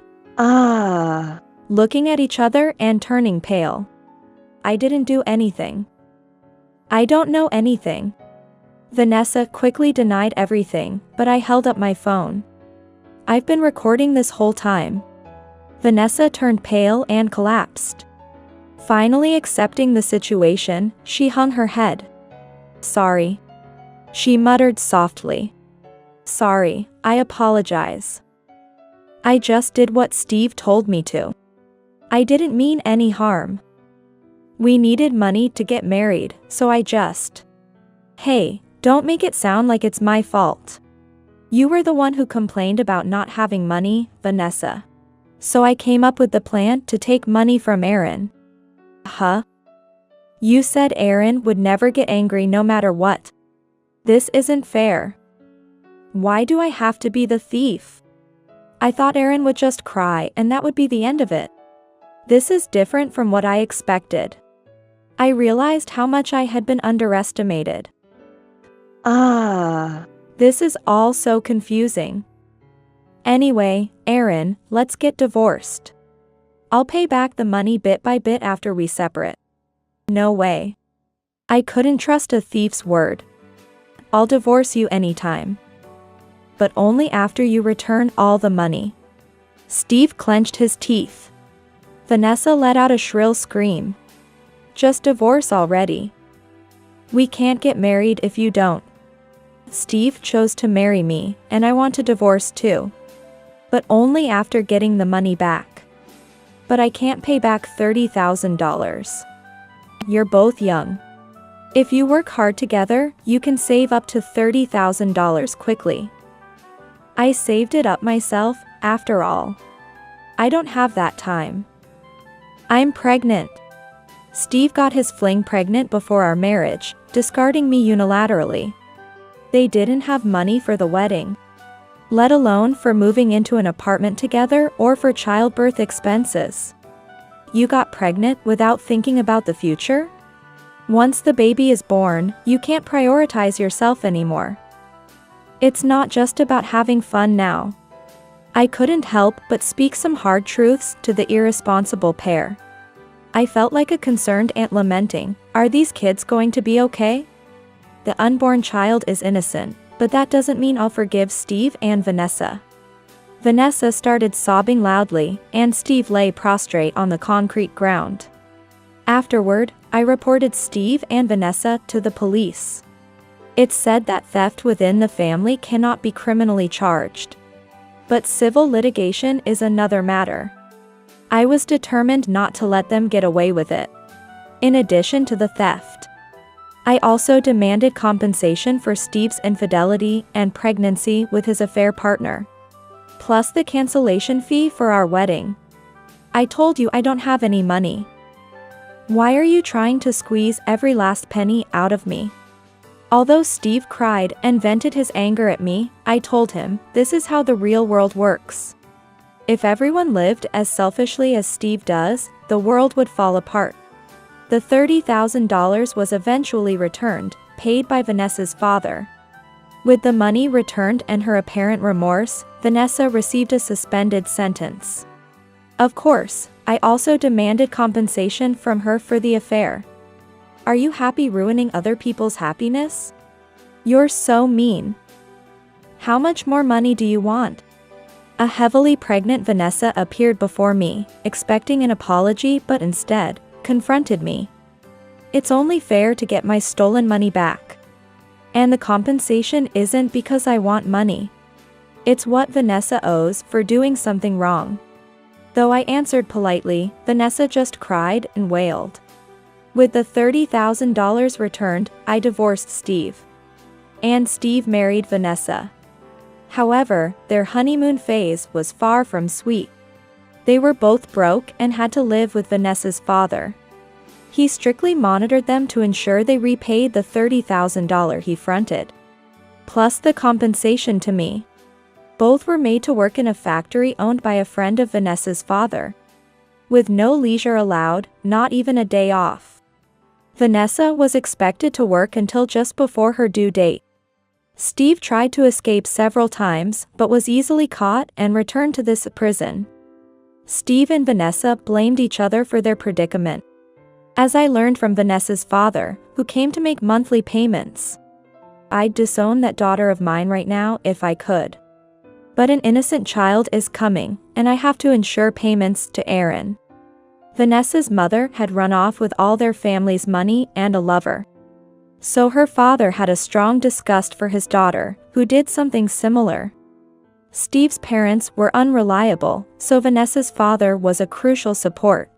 Looking at each other and turning pale. I didn't do anything. I don't know anything. Vanessa quickly denied everything, but I held up my phone. I've been recording this whole time. Vanessa turned pale and collapsed. Finally accepting the situation, she hung her head. Sorry. She muttered softly. Sorry, I apologize. I just did what Steve told me to. I didn't mean any harm. We needed money to get married, so I just... Hey, don't make it sound like it's my fault. You were the one who complained about not having money, Vanessa. So I came up with the plan to take money from Aaron. Huh? You said Aaron would never get angry no matter what. This isn't fair. Why do I have to be the thief? I thought Aaron would just cry and that would be the end of it. This is different from what I expected. I realized how much I had been underestimated. This is all so confusing. Anyway, Aaron, let's get divorced. I'll pay back the money bit by bit after we separate. No way. I couldn't trust a thief's word. I'll divorce you anytime. But only after you return all the money. Steve clenched his teeth. Vanessa let out a shrill scream. Just divorce already. We can't get married if you don't. Steve chose to marry me, and I want to divorce too. But only after getting the money back. But I can't pay back $30,000. You're both young. If you work hard together, you can save up to $30,000 quickly. I saved it up myself, after all. I don't have that time. I'm pregnant. Steve got his fling pregnant before our marriage, discarding me unilaterally. They didn't have money for the wedding. Let alone for moving into an apartment together or for childbirth expenses. You got pregnant without thinking about the future? Once the baby is born, you can't prioritize yourself anymore. It's not just about having fun now. I couldn't help but speak some hard truths to the irresponsible pair. I felt like a concerned aunt lamenting, are these kids going to be okay? The unborn child is innocent, but that doesn't mean I'll forgive Steve and Vanessa. Vanessa started sobbing loudly, and Steve lay prostrate on the concrete ground. Afterward, I reported Steve and Vanessa to the police. It's said that theft within the family cannot be criminally charged. But civil litigation is another matter. I was determined not to let them get away with it. In addition to the theft, I also demanded compensation for Steve's infidelity and pregnancy with his affair partner, plus the cancellation fee for our wedding. I told you I don't have any money. Why are you trying to squeeze every last penny out of me? Although Steve cried and vented his anger at me, I told him, this is how the real world works. If everyone lived as selfishly as Steve does, the world would fall apart. The $30,000 was eventually returned, paid by Vanessa's father. With the money returned and her apparent remorse, Vanessa received a suspended sentence. Of course, I also demanded compensation from her for the affair. Are you happy ruining other people's happiness? You're so mean. How much more money do you want? A heavily pregnant Vanessa appeared before me, expecting an apology but instead, confronted me. It's only fair to get my stolen money back. And the compensation isn't because I want money. It's what Vanessa owes for doing something wrong. Though I answered politely, Vanessa just cried and wailed. With the $30,000 returned, I divorced Steve. And Steve married Vanessa. However, their honeymoon phase was far from sweet. They were both broke and had to live with Vanessa's father. He strictly monitored them to ensure they repaid the $30,000 he fronted. Plus the compensation to me. Both were made to work in a factory owned by a friend of Vanessa's father. With no leisure allowed, not even a day off. Vanessa was expected to work until just before her due date. Steve tried to escape several times but was easily caught and returned to this prison. Steve and Vanessa blamed each other for their predicament. As I learned from Vanessa's father, who came to make monthly payments. I'd disown that daughter of mine right now if I could. But an innocent child is coming, and I have to ensure payments to Aaron. Vanessa's mother had run off with all their family's money and a lover. So her father had a strong disgust for his daughter, who did something similar. Steve's parents were unreliable, so Vanessa's father was a crucial support.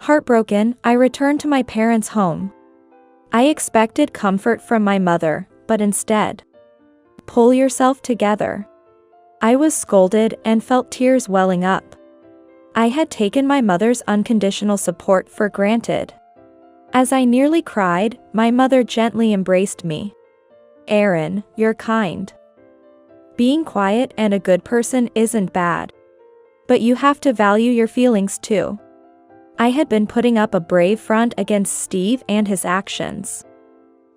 Heartbroken, I returned to my parents' home. I expected comfort from my mother, but instead, pull yourself together. I was scolded and felt tears welling up. I had taken my mother's unconditional support for granted. As I nearly cried, my mother gently embraced me. Aaron, you're kind. Being quiet and a good person isn't bad. But you have to value your feelings too. I had been putting up a brave front against Steve and his actions.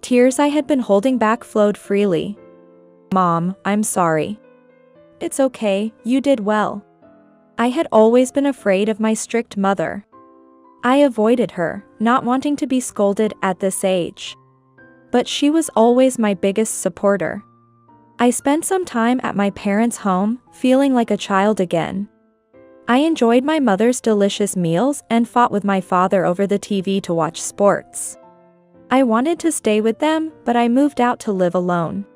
Tears I had been holding back flowed freely. Mom, I'm sorry. It's okay, you did well. I had always been afraid of my strict mother. I avoided her, not wanting to be scolded at this age. But she was always my biggest supporter. I spent some time at my parents' home, feeling like a child again. I enjoyed my mother's delicious meals and fought with my father over the TV to watch sports. I wanted to stay with them, but I moved out to live alone.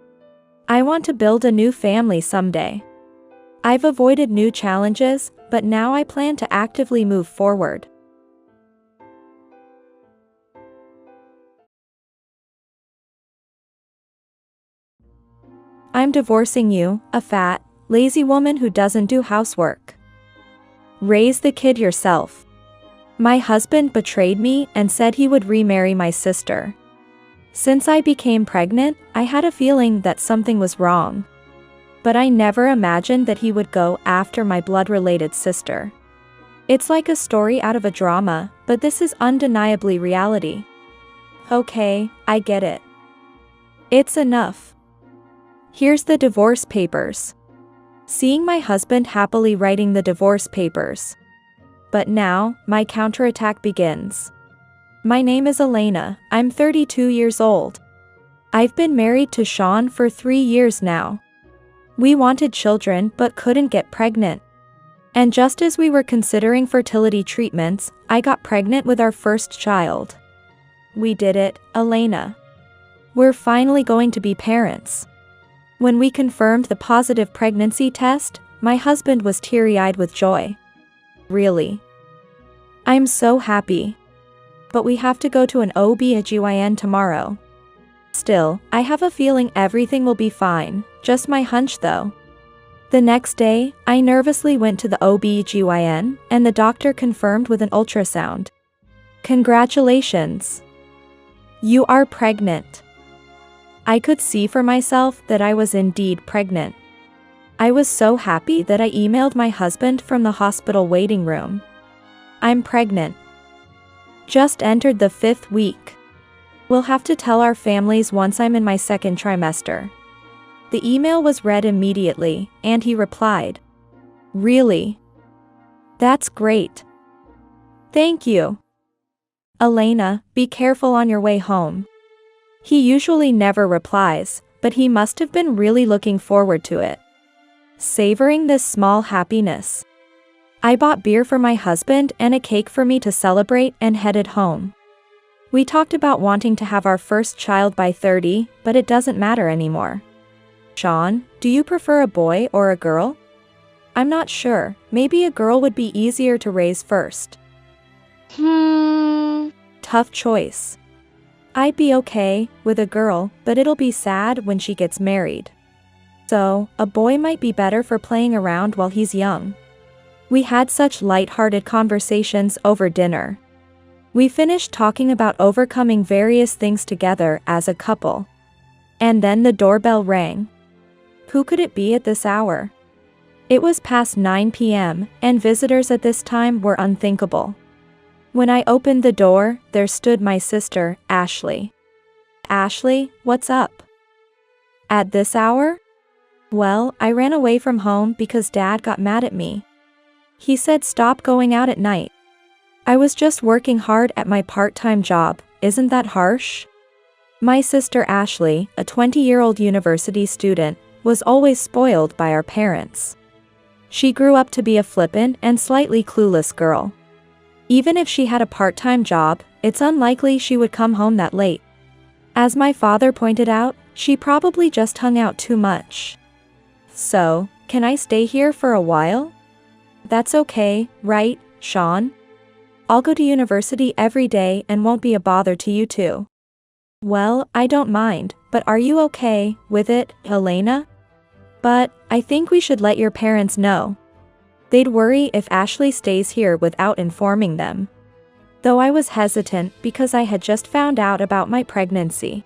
I want to build a new family someday. I've avoided new challenges, but now I plan to actively move forward. I'm divorcing you, a fat, lazy woman who doesn't do housework. Raise the kid yourself. My husband betrayed me and said he would remarry my sister. Since I became pregnant, I had a feeling that something was wrong. But I never imagined that he would go after my blood-related sister. It's like a story out of a drama, but this is undeniably reality. Okay, I get it. It's enough. Here's the divorce papers. Seeing my husband happily writing the divorce papers. But now, my counterattack begins. My name is Elena, I'm 32 years old. I've been married to Sean for 3 years now. We wanted children but couldn't get pregnant. And just as we were considering fertility treatments, I got pregnant with our first child. We did it, Elena. We're finally going to be parents. When we confirmed the positive pregnancy test, my husband was teary-eyed with joy. Really? I'm so happy. But we have to go to an OB/GYN tomorrow. Still, I have a feeling everything will be fine, just my hunch though. The next day, I nervously went to the OB/GYN, and the doctor confirmed with an ultrasound. Congratulations. You are pregnant. I could see for myself that I was indeed pregnant. I was so happy that I emailed my husband from the hospital waiting room. I'm pregnant. Just entered the 5th week. We'll have to tell our families once I'm in my 2nd trimester. The email was read immediately, and he replied, "Really? That's great. Thank you. Elena, be careful on your way home." He usually never replies, but he must have been really looking forward to it. Savoring this small happiness. I bought beer for my husband and a cake for me to celebrate and headed home. We talked about wanting to have our first child by 30, but it doesn't matter anymore. Sean, do you prefer a boy or a girl? I'm not sure, maybe a girl would be easier to raise first. Tough choice. I'd be okay with a girl, but it'll be sad when she gets married. So, a boy might be better for playing around while he's young. We had such light-hearted conversations over dinner. We finished talking about overcoming various things together as a couple. And then the doorbell rang. Who could it be at this hour? It was past 9 p.m., and visitors at this time were unthinkable. When I opened the door, there stood my sister, Ashley. Ashley, what's up? At this hour? Well, I ran away from home because Dad got mad at me. He said stop going out at night. I was just working hard at my part-time job, isn't that harsh? My sister Ashley, a 20-year-old university student, was always spoiled by our parents. She grew up to be a flippant and slightly clueless girl. Even if she had a part-time job, it's unlikely she would come home that late. As my father pointed out, she probably just hung out too much. So, can I stay here for a while? That's okay, right, Sean? I'll go to university every day and won't be a bother to you too. Well, I don't mind, but are you okay with it, Elena? But, I think we should let your parents know. They'd worry if Ashley stays here without informing them. Though I was hesitant because I had just found out about my pregnancy.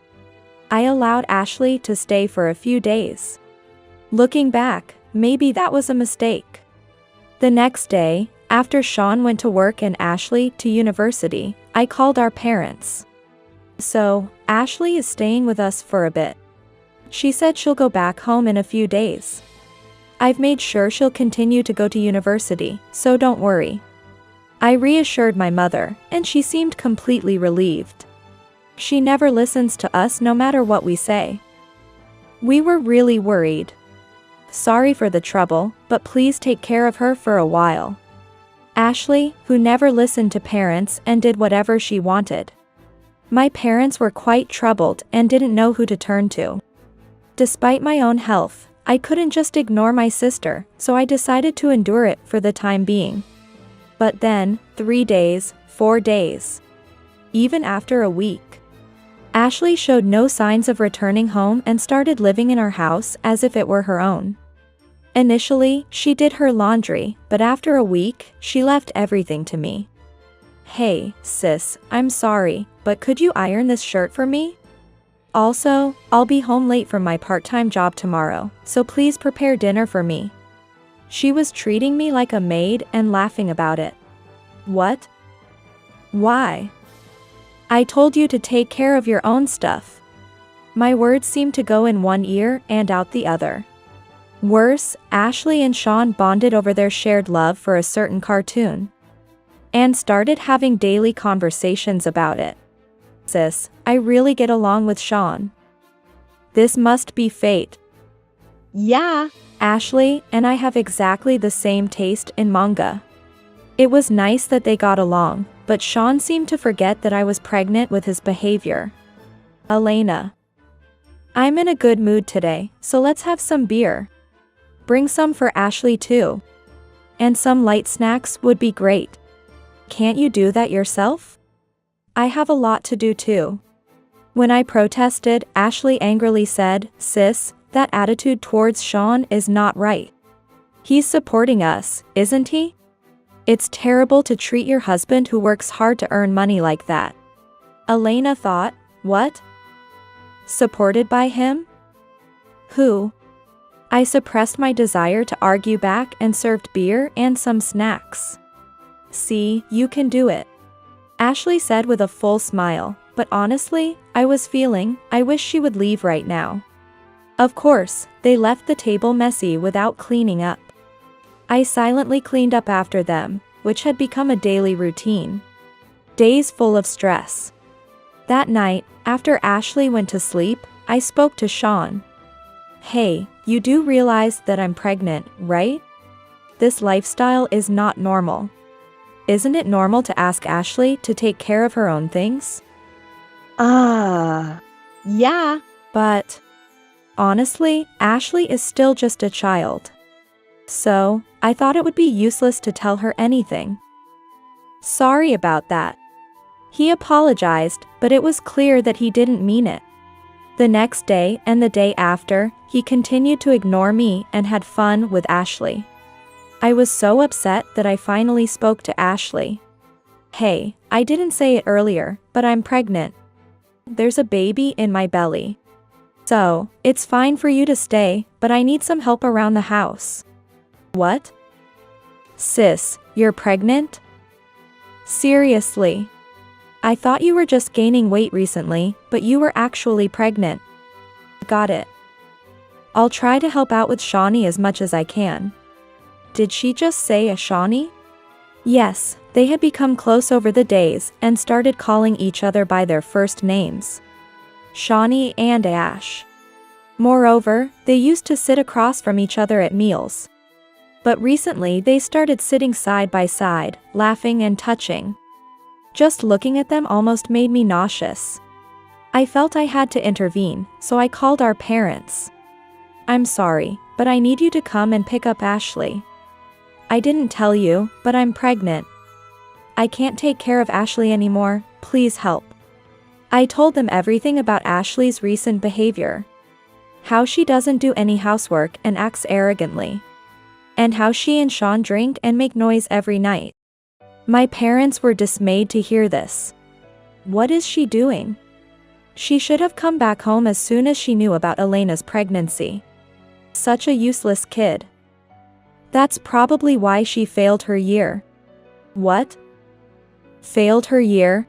I allowed Ashley to stay for a few days. Looking back, maybe that was a mistake. The next day, after Sean went to work and Ashley to university, I called our parents. So, Ashley is staying with us for a bit. She said she'll go back home in a few days. I've made sure she'll continue to go to university, so don't worry. I reassured my mother, and she seemed completely relieved. She never listens to us no matter what we say. We were really worried. Sorry for the trouble, but please take care of her for a while. Ashley, who never listened to parents and did whatever she wanted. My parents were quite troubled and didn't know who to turn to. Despite my own health, I couldn't just ignore my sister, so I decided to endure it for the time being. But then, 3 days, 4 days. Even after a week. Ashley showed no signs of returning home and started living in our house as if it were her own. Initially, she did her laundry, but after a week, she left everything to me. Hey, sis, I'm sorry, but could you iron this shirt for me? Also, I'll be home late from my part-time job tomorrow, so please prepare dinner for me. She was treating me like a maid and laughing about it. What? Why? I told you to take care of your own stuff. My words seemed to go in one ear and out the other. Worse, Ashley and Sean bonded over their shared love for a certain cartoon. And started having daily conversations about it. Sis, I really get along with Sean. This must be fate. Yeah, Ashley and I have exactly the same taste in manga. It was nice that they got along, but Sean seemed to forget that I was pregnant with his behavior. Elena. I'm in a good mood today, so let's have some beer. Bring some for Ashley too. And some light snacks would be great. Can't you do that yourself? I have a lot to do too. When I protested, Ashley angrily said, Sis, that attitude towards Sean is not right. He's supporting us, isn't he? It's terrible to treat your husband who works hard to earn money like that. Elena thought, what? Supported by him? Who? I suppressed my desire to argue back and served beer and some snacks. See, you can do it, Ashley said with a full smile, but honestly, I wish she would leave right now. Of course, they left the table messy without cleaning up. I silently cleaned up after them, which had become a daily routine. Days full of stress. That night, after Ashley went to sleep, I spoke to Sean. Hey, you do realize that I'm pregnant, right? This lifestyle is not normal. Isn't it normal to ask Ashley to take care of her own things? Yeah. But honestly, Ashley is still just a child. So, I thought it would be useless to tell her anything. Sorry about that. He apologized, but it was clear that he didn't mean it. The next day and the day after, he continued to ignore me and had fun with Ashley. I was so upset that I finally spoke to Ashley. Hey, I didn't say it earlier, but I'm pregnant. There's a baby in my belly. So, it's fine for you to stay, but I need some help around the house. What? Sis, you're pregnant? Seriously? I thought you were just gaining weight recently, but you were actually pregnant. Got it. I'll try to help out with Shawnee as much as I can. Did she just say a Shawnee? Yes, they had become close over the days and started calling each other by their first names. Shawnee and Ash. Moreover, they used to sit across from each other at meals. But recently they started sitting side by side, laughing and touching. Just looking at them almost made me nauseous. I felt I had to intervene, so I called our parents. I'm sorry, but I need you to come and pick up Ashley. I didn't tell you, but I'm pregnant. I can't take care of Ashley anymore, please help. I told them everything about Ashley's recent behavior. How she doesn't do any housework and acts arrogantly. And how she and Sean drink and make noise every night. My parents were dismayed to hear this. What is she doing? She should have come back home as soon as she knew about Elena's pregnancy. Such a useless kid. That's probably why she failed her year. What? Failed her year?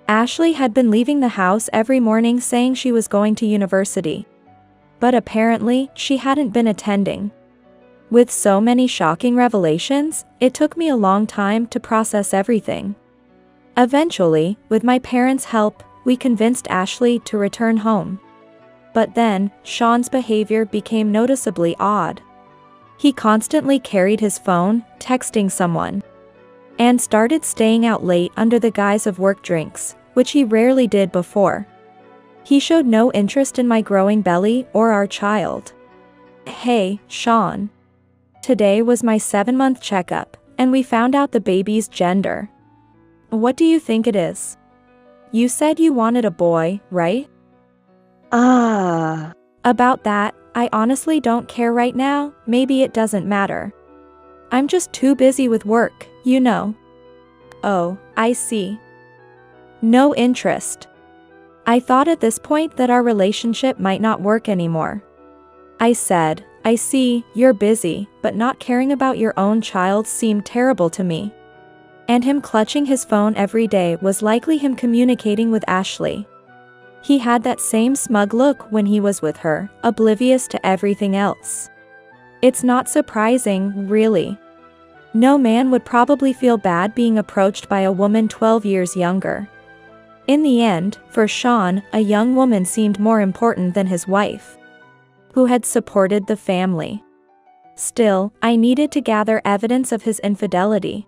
Ashley had been leaving the house every morning saying she was going to university. But apparently, she hadn't been attending. With so many shocking revelations, it took me a long time to process everything. Eventually, with my parents' help, we convinced Ashley to return home. But then, Sean's behavior became noticeably odd. He constantly carried his phone, texting someone, and started staying out late under the guise of work drinks, which he rarely did before. He showed no interest in my growing belly or our child. Hey, Sean. Today was my 7-month checkup, and we found out the baby's gender. What do you think it is? You said you wanted a boy, right? About that, I honestly don't care right now, maybe it doesn't matter. I'm just too busy with work, you know. Oh, I see. No interest. I thought at this point that our relationship might not work anymore. I said, I see, you're busy, but not caring about your own child seemed terrible to me. And him clutching his phone every day was likely him communicating with Ashley. He had that same smug look when he was with her, oblivious to everything else. It's not surprising, really. No man would probably feel bad being approached by a woman 12 years younger. In the end, for Sean, a young woman seemed more important than his wife, who had supported the family. Still, I needed to gather evidence of his infidelity.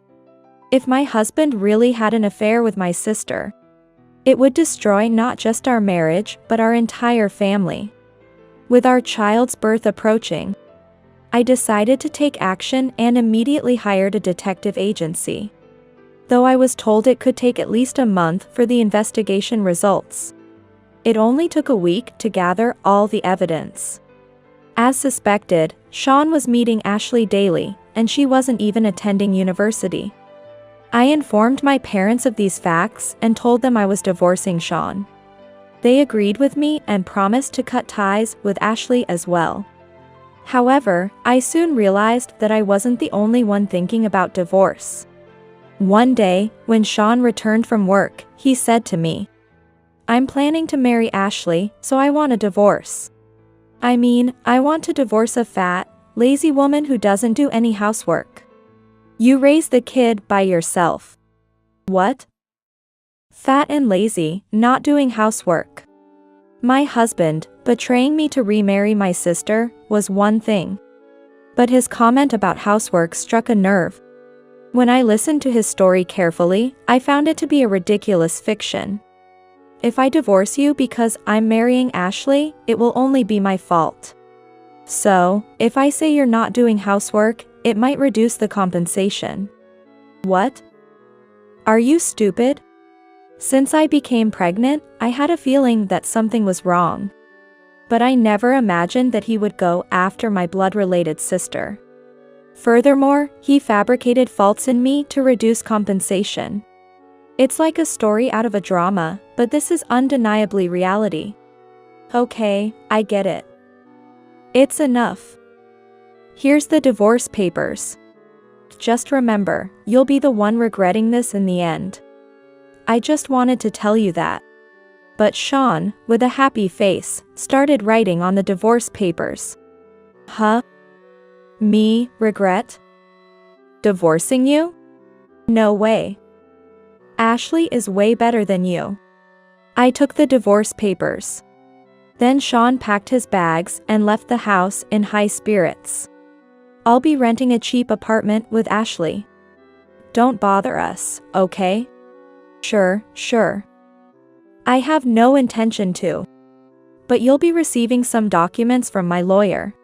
If my husband really had an affair with my sister, it would destroy not just our marriage but our entire family. With our child's birth approaching, I decided to take action and immediately hired a detective agency. Though I was told it could take at least a month for the investigation results, it only took a week to gather all the evidence. As suspected, Sean was meeting Ashley daily, and she wasn't even attending university. I informed my parents of these facts and told them I was divorcing Sean. They agreed with me and promised to cut ties with Ashley as well. However, I soon realized that I wasn't the only one thinking about divorce. One day, when Sean returned from work, he said to me, "I'm planning to marry Ashley, so I want a divorce. I mean, I want to divorce a fat, lazy woman who doesn't do any housework. You raise the kid by yourself." What? Fat and lazy, not doing housework. My husband, betraying me to remarry my sister, was one thing. But his comment about housework struck a nerve. When I listened to his story carefully, I found it to be a ridiculous fiction. If I divorce you because I'm marrying Ashley, it will only be my fault. So, if I say you're not doing housework, it might reduce the compensation. What? Are you stupid? Since I became pregnant, I had a feeling that something was wrong. But I never imagined that he would go after my blood-related sister. Furthermore, he fabricated faults in me to reduce compensation. It's like a story out of a drama, but this is undeniably reality. Okay, I get it. It's enough. Here's the divorce papers. Just remember, you'll be the one regretting this in the end. I just wanted to tell you that. But Sean, with a happy face, started writing on the divorce papers. Huh? Me, regret? Divorcing you? No way. Ashley is way better than you. I took the divorce papers. Then Sean packed his bags and left the house in high spirits. I'll be renting a cheap apartment with Ashley. Don't bother us, okay? Sure. I have no intention to. But you'll be receiving some documents from my lawyer.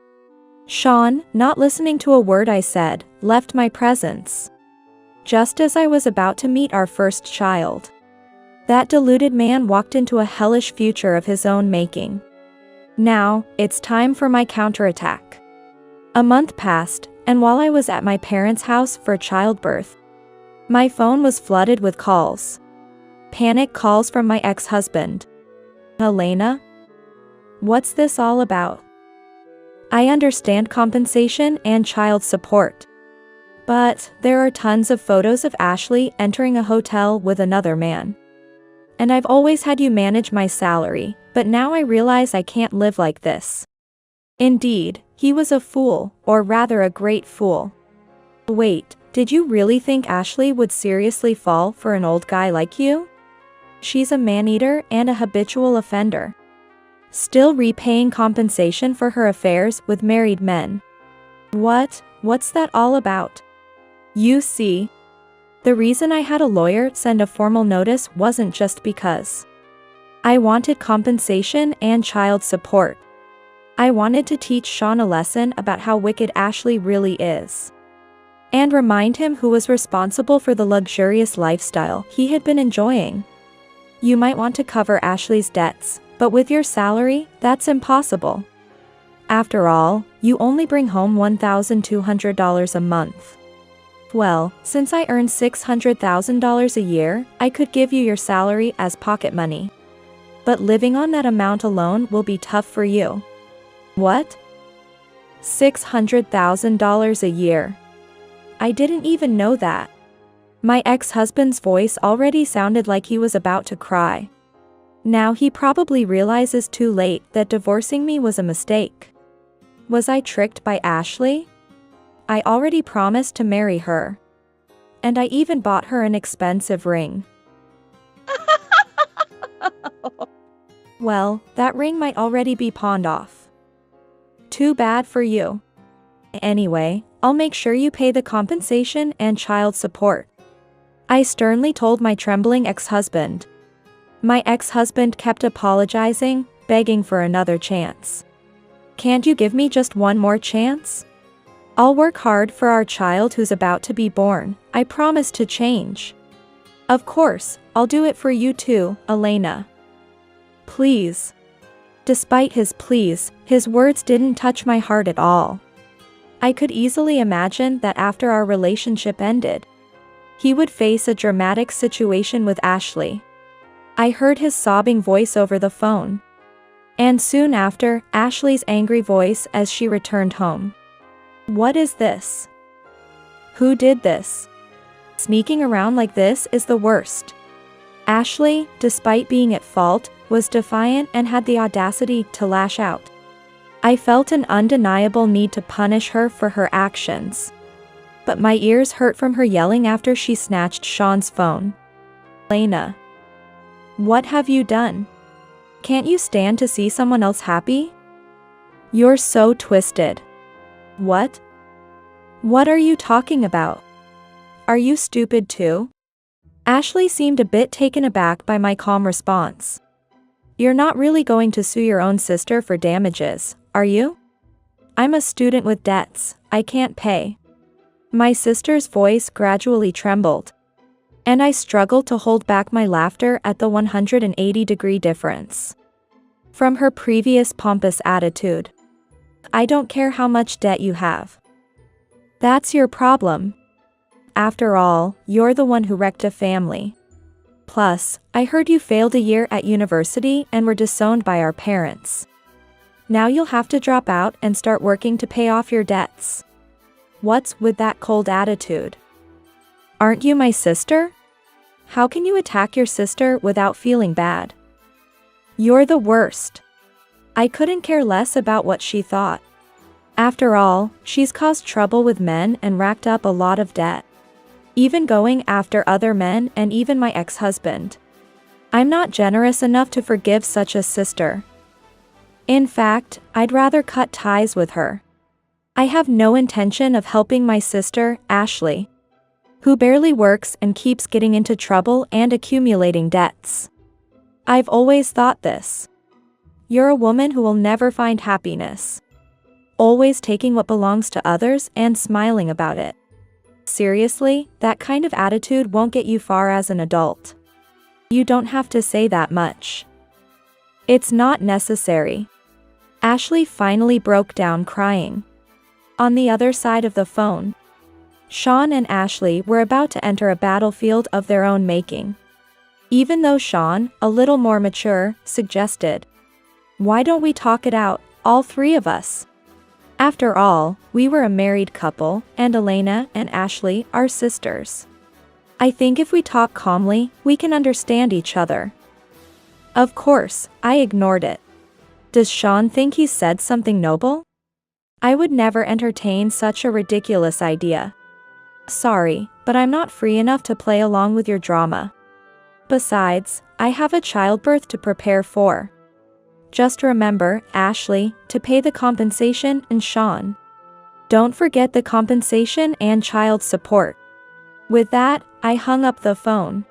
Sean, not listening to a word I said, left my presence. Just as I was about to meet our first child. That deluded man walked into a hellish future of his own making. Now, it's time for my counterattack. A month passed, and while I was at my parents' house for childbirth, my phone was flooded with calls. Panic calls from my ex-husband. Elena? What's this all about? I understand compensation and child support. But there are tons of photos of Ashley entering a hotel with another man. And I've always had you manage my salary, but now I realize I can't live like this. Indeed, he was a fool, or rather a great fool. Wait, did you really think Ashley would seriously fall for an old guy like you? She's a man-eater and a habitual offender. Still repaying compensation for her affairs with married men. What's that all about? You see, the reason I had a lawyer send a formal notice wasn't just because I wanted compensation and child support. I wanted to teach Sean a lesson about how wicked Ashley really is. And remind him who was responsible for the luxurious lifestyle he had been enjoying. You might want to cover Ashley's debts, but with your salary, that's impossible. After all, you only bring home $1,200 a month. Well, since I earn $600,000 a year, I could give you your salary as pocket money. But living on that amount alone will be tough for you. What? $600,000 a year. I didn't even know that. My ex-husband's voice already sounded like he was about to cry. Now he probably realizes too late that divorcing me was a mistake. Was I tricked by Ashley? I already promised to marry her. And I even bought her an expensive ring. Well, that ring might already be pawned off. Too bad for you. Anyway, I'll make sure you pay the compensation and child support. I sternly told my trembling ex-husband. My ex-husband kept apologizing, begging for another chance. Can't you give me just one more chance? I'll work hard for our child who's about to be born. I promise to change. Of course, I'll do it for you too, Elena. Please. Despite his pleas, his words didn't touch my heart at all. I could easily imagine that after our relationship ended, he would face a dramatic situation with Ashley. I heard his sobbing voice over the phone. And soon after, Ashley's angry voice as she returned home. What is this? Who did this? Sneaking around like this is the worst. Ashley, despite being at fault, was defiant and had the audacity to lash out. I felt an undeniable need to punish her for her actions. But my ears hurt from her yelling after she snatched Sean's phone. Elena. What have you done? Can't you stand to see someone else happy? You're so twisted. What? What are you talking about? Are you stupid too? Ashley seemed a bit taken aback by my calm response. You're not really going to sue your own sister for damages, are you? I'm a student with debts, I can't pay. My sister's voice gradually trembled, and I struggled to hold back my laughter at the 180-degree difference from her previous pompous attitude. I don't care how much debt you have. That's your problem. After all, you're the one who wrecked a family. Plus, I heard you failed a year at university and were disowned by our parents. Now you'll have to drop out and start working to pay off your debts. What's with that cold attitude? Aren't you my sister? How can you attack your sister without feeling bad? You're the worst. I couldn't care less about what she thought. After all, she's caused trouble with men and racked up a lot of debt. Even going after other men and even my ex-husband. I'm not generous enough to forgive such a sister. In fact, I'd rather cut ties with her. I have no intention of helping my sister, Ashley, who barely works and keeps getting into trouble and accumulating debts. I've always thought this. You're a woman who will never find happiness. Always taking what belongs to others and smiling about it. Seriously, that kind of attitude won't get you far as an adult. You don't have to say that much. It's not necessary. Ashley finally broke down crying. On the other side of the phone, Sean and Ashley were about to enter a battlefield of their own making. Even though Sean, a little more mature, suggested, "Why don't we talk it out, all three of us?" After all, we were a married couple, and Elena and Ashley are sisters. I think if we talk calmly, we can understand each other. Of course, I ignored it. Does Sean think he said something noble? I would never entertain such a ridiculous idea. Sorry, but I'm not free enough to play along with your drama. Besides, I have a childbirth to prepare for. Just remember, Ashley, to pay the compensation, and Sean, don't forget the compensation and child support. With that, I hung up the phone.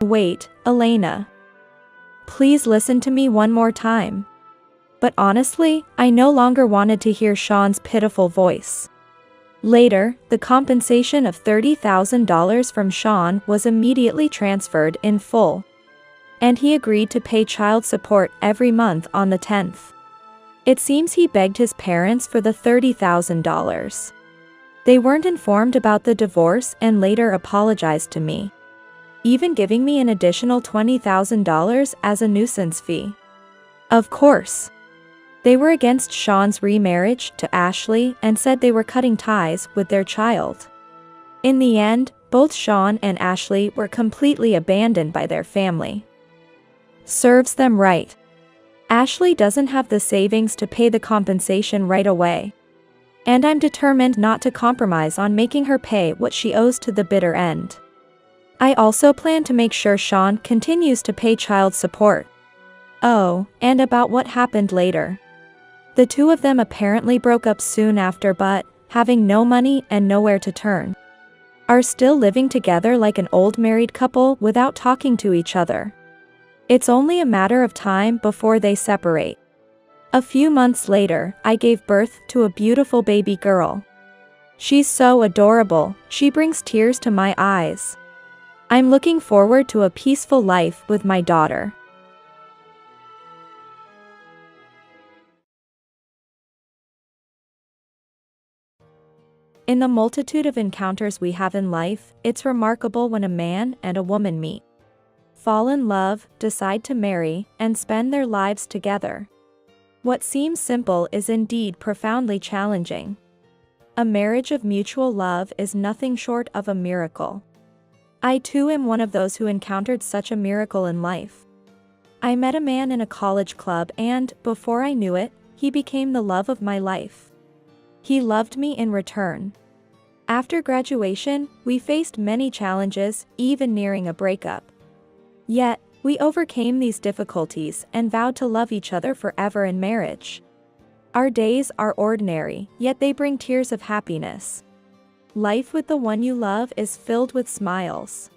Wait, Elena. Please listen to me one more time. But honestly, I no longer wanted to hear Sean's pitiful voice. Later, the compensation of $30,000 from Sean was immediately transferred in full. And he agreed to pay child support every month on the 10th. It seems he begged his parents for the $30,000. They weren't informed about the divorce and later apologized to me, even giving me an additional $20,000 as a nuisance fee. Of course, they were against Sean's remarriage to Ashley and said they were cutting ties with their child. In the end, both Sean and Ashley were completely abandoned by their family. Serves them right. Ashley doesn't have the savings to pay the compensation right away. And I'm determined not to compromise on making her pay what she owes to the bitter end. I also plan to make sure Sean continues to pay child support. Oh, and about what happened later. The two of them apparently broke up soon after, but, having no money and nowhere to turn, are still living together like an old married couple without talking to each other. It's only a matter of time before they separate. A few months later, I gave birth to a beautiful baby girl. She's so adorable, she brings tears to my eyes. I'm looking forward to a peaceful life with my daughter. In the multitude of encounters we have in life, it's remarkable when a man and a woman meet, fall in love, decide to marry, and spend their lives together. What seems simple is indeed profoundly challenging. A marriage of mutual love is nothing short of a miracle. I too am one of those who encountered such a miracle in life. I met a man in a college club and, before I knew it, he became the love of my life. He loved me in return. After graduation, we faced many challenges, even nearing a breakup. Yet, we overcame these difficulties and vowed to love each other forever in marriage. Our days are ordinary, yet they bring tears of happiness. Life with the one you love is filled with smiles.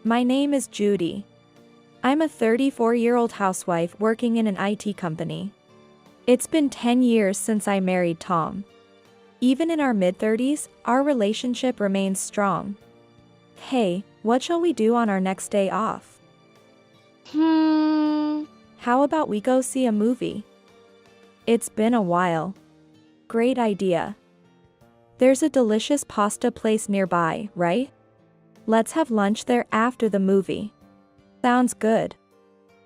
My name is Judy. I'm a 34-year-old housewife working in an IT company. It's been 10 years since I married Tom. Even in our mid-30s, our relationship remains strong. Hey, what shall we do on our next day off? How about we go see a movie? It's been a while. Great idea. There's a delicious pasta place nearby, right? Let's have lunch there after the movie. Sounds good.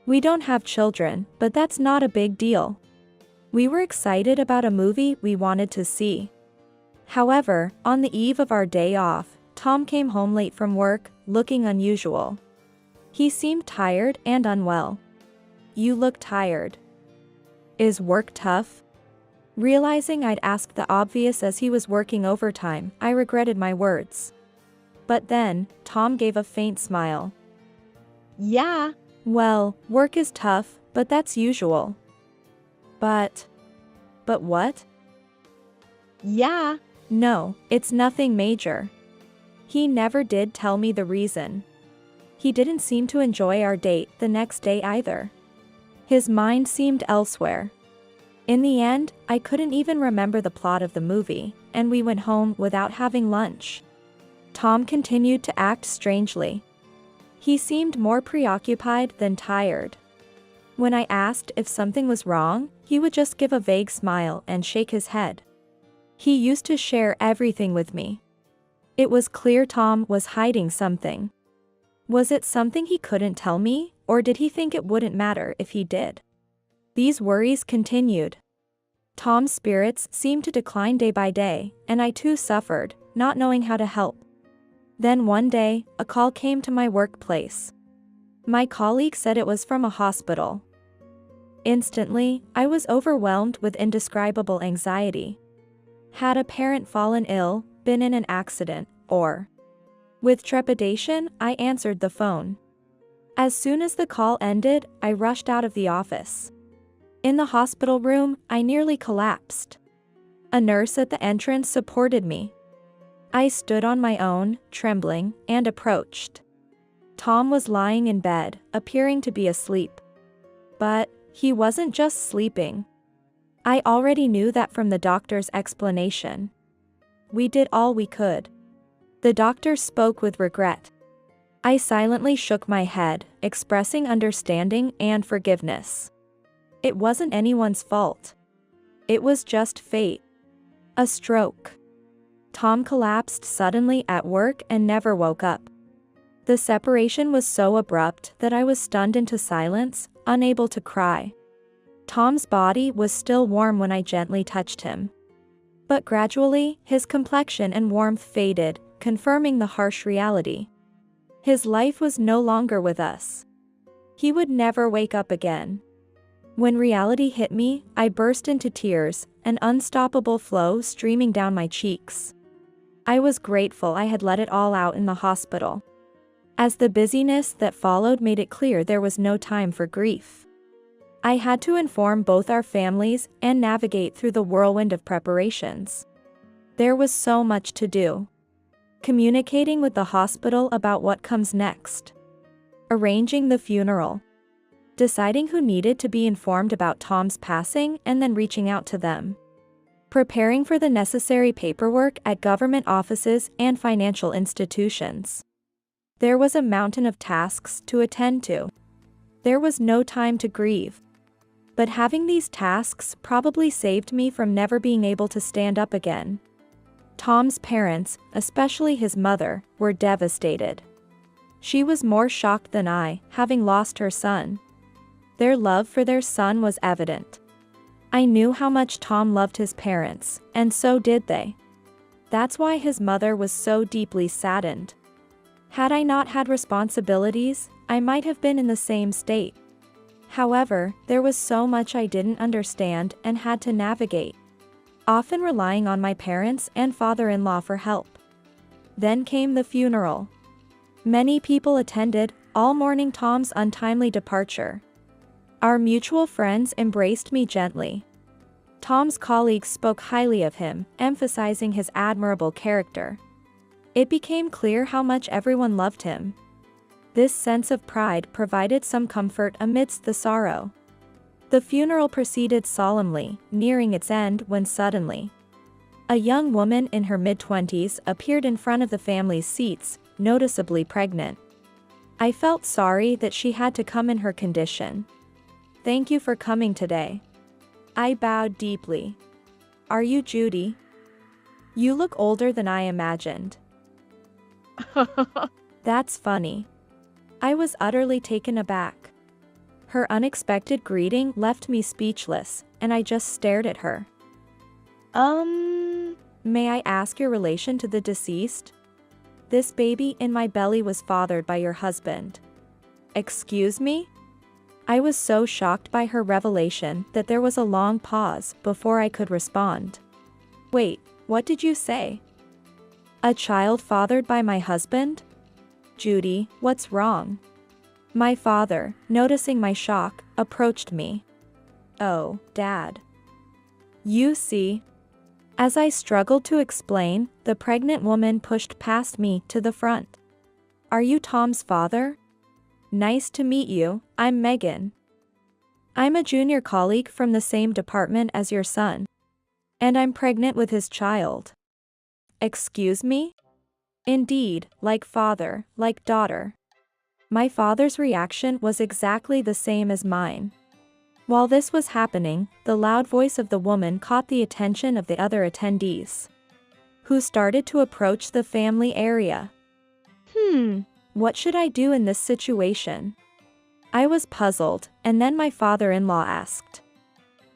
We don't have children, but that's not a big deal. We were excited about a movie we wanted to see. However, on the eve of our day off, Tom came home late from work, looking unusual. He seemed tired and unwell. You look tired. Is work tough? Realizing I'd asked the obvious as he was working overtime, I regretted my words. But then, Tom gave a faint smile. Yeah. Well, work is tough, but that's usual. But what? Yeah. No, it's nothing major. He never did tell me the reason. He didn't seem to enjoy our date the next day either. His mind seemed elsewhere. In the end, I couldn't even remember the plot of the movie, and we went home without having lunch. Tom continued to act strangely. He seemed more preoccupied than tired. When I asked if something was wrong, he would just give a vague smile and shake his head. He used to share everything with me. It was clear Tom was hiding something. Was it something he couldn't tell me, or did he think it wouldn't matter if he did? These worries continued. Tom's spirits seemed to decline day by day, and I too suffered, not knowing how to help. Then one day, a call came to my workplace. My colleague said it was from a hospital. Instantly, I was overwhelmed with indescribable anxiety. Had a parent fallen ill, been in an accident, or? With trepidation, I answered the phone. As soon as the call ended, I rushed out of the office. In the hospital room, I nearly collapsed. A nurse at the entrance supported me. I stood on my own, trembling, and approached. Tom was lying in bed, appearing to be asleep. But he wasn't just sleeping. I already knew that from the doctor's explanation. We did all we could. The doctor spoke with regret. I silently shook my head, expressing understanding and forgiveness. It wasn't anyone's fault. It was just fate. A stroke. Tom collapsed suddenly at work and never woke up. The separation was so abrupt that I was stunned into silence, unable to cry. Tom's body was still warm when I gently touched him. But gradually, his complexion and warmth faded, confirming the harsh reality. His life was no longer with us. He would never wake up again. When reality hit me, I burst into tears, an unstoppable flow streaming down my cheeks. I was grateful I had let it all out in the hospital, as the busyness that followed made it clear there was no time for grief. I had to inform both our families and navigate through the whirlwind of preparations. There was so much to do. Communicating with the hospital about what comes next. Arranging the funeral. Deciding who needed to be informed about Tom's passing and then reaching out to them. Preparing for the necessary paperwork at government offices and financial institutions. There was a mountain of tasks to attend to. There was no time to grieve. But having these tasks probably saved me from never being able to stand up again. Tom's parents, especially his mother, were devastated. She was more shocked than I, having lost her son. Their love for their son was evident. I knew how much Tom loved his parents, and so did they. That's why his mother was so deeply saddened. Had I not had responsibilities, I might have been in the same state. However, there was so much I didn't understand and had to navigate, often relying on my parents and father-in-law for help. Then came the funeral. Many people attended, all mourning Tom's untimely departure. Our mutual friends embraced me gently. Tom's colleagues spoke highly of him, emphasizing his admirable character. It became clear how much everyone loved him. This sense of pride provided some comfort amidst the sorrow. The funeral proceeded solemnly, nearing its end when suddenly a young woman in her mid-20s appeared in front of the family's seats, noticeably pregnant. I felt sorry that she had to come in her condition. "Thank you for coming today." I bowed deeply. "Are you Judy? You look older than I imagined." "That's funny." I was utterly taken aback. Her unexpected greeting left me speechless, and I just stared at her. May I ask your relation to the deceased? This baby in my belly was fathered by your husband." "Excuse me?" I was so shocked by her revelation that there was a long pause before I could respond. "Wait, what did you say? A child fathered by my husband? Judy, what's wrong?" My father, noticing my shock, approached me. "Oh, Dad. You see." As I struggled to explain, the pregnant woman pushed past me to the front. "Are you Tom's father? Nice to meet you, I'm Megan. I'm a junior colleague from the same department as your son. And I'm pregnant with his child." "Excuse me?" Indeed, like father, like daughter. My father's reaction was exactly the same as mine. While this was happening, the loud voice of the woman caught the attention of the other attendees, who started to approach the family area. What should I do in this situation? I was puzzled, and then my father-in-law asked,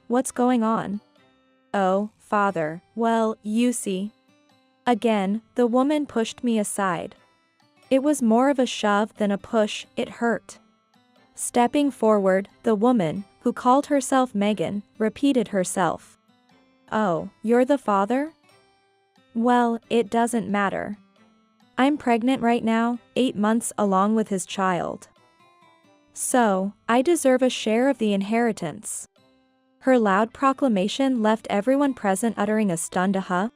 "What's going on?" "Oh, father, well, you see." Again, the woman pushed me aside. It was more of a shove than a push, it hurt. Stepping forward, the woman, who called herself Megan, repeated herself. "Oh, you're the father? Well, it doesn't matter. I'm pregnant right now, 8 months along with his child. So, I deserve a share of the inheritance." Her loud proclamation left everyone present uttering a stunned "huh?"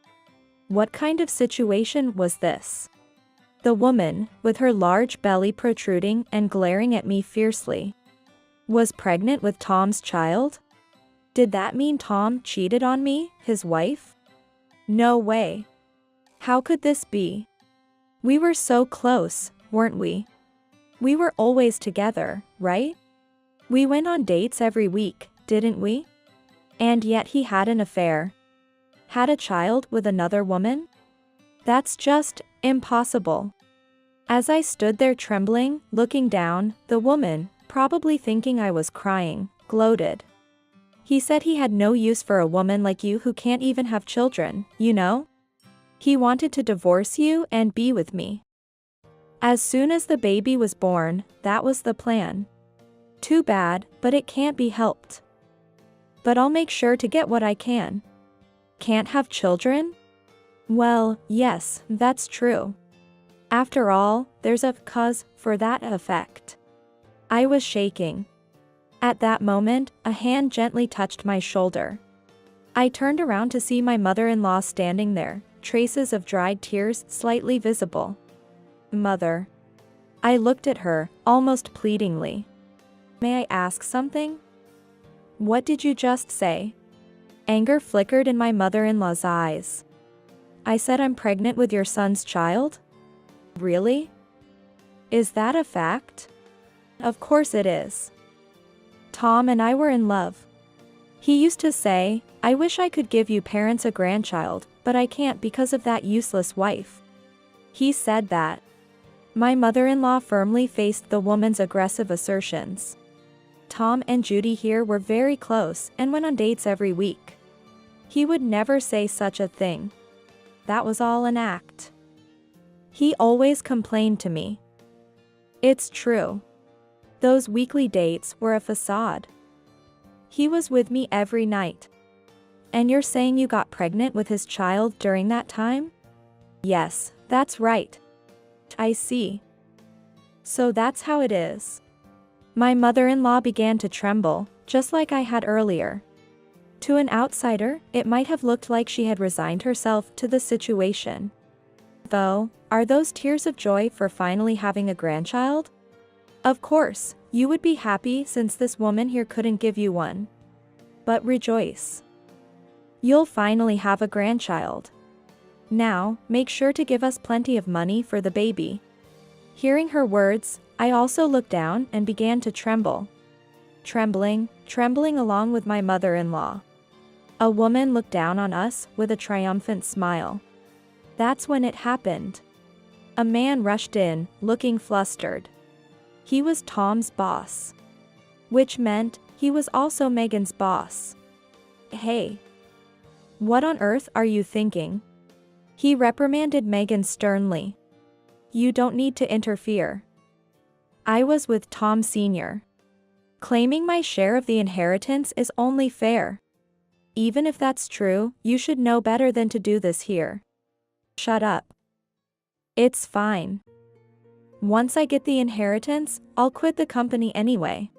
What kind of situation was this? The woman, with her large belly protruding and glaring at me fiercely, was pregnant with Tom's child? Did that mean Tom cheated on me, his wife? No way. How could this be? We were so close, weren't we? We were always together, right? We went on dates every week, didn't we? And yet he had an affair. Had a child with another woman? That's just impossible. As I stood there trembling, looking down, the woman, probably thinking I was crying, gloated. "He said he had no use for a woman like you who can't even have children, you know? He wanted to divorce you and be with me. As soon as the baby was born, that was the plan. Too bad, but it can't be helped. But I'll make sure to get what I can." Can't have children? Well, yes, that's true. After all, there's a cause for that effect. I was shaking. At that moment, a hand gently touched my shoulder. I turned around to see my mother-in-law standing there, traces of dried tears slightly visible. "Mother." I looked at her, almost pleadingly. "May I ask something?" "What did you just say?" Anger flickered in my mother-in-law's eyes. "I said I'm pregnant with your son's child?" "Really? Is that a fact?" "Of course it is. Tom and I were in love. He used to say, 'I wish I could give you parents a grandchild, but I can't because of that useless wife. He said that. My mother-in-law firmly faced the woman's aggressive assertions. Tom and Judy here were very close and went on dates every week. He would never say such a thing. That was all an act. He always complained to me. It's true. Those weekly dates were a facade. He was with me every night. And you're saying you got pregnant with his child during that time? Yes, that's right. I see. So that's how it is. My mother-in-law began to tremble, just like I had earlier. To an outsider, it might have looked like she had resigned herself to the situation. Though, are those tears of joy for finally having a grandchild? Of course, you would be happy since this woman here couldn't give you one. But rejoice. You'll finally have a grandchild. Now, make sure to give us plenty of money for the baby. Hearing her words, I also looked down and began to tremble. Trembling along with my mother-in-law. A woman looked down on us with a triumphant smile. That's when it happened. A man rushed in, looking flustered. He was Tom's boss. Which meant, he was also Megan's boss. Hey. What on earth are you thinking? He reprimanded Megan sternly. You don't need to interfere. I was with Tom Sr. Claiming my share of the inheritance is only fair. Even if that's true, you should know better than to do this here. Shut up. It's fine. Once I get the inheritance, I'll quit the company anyway.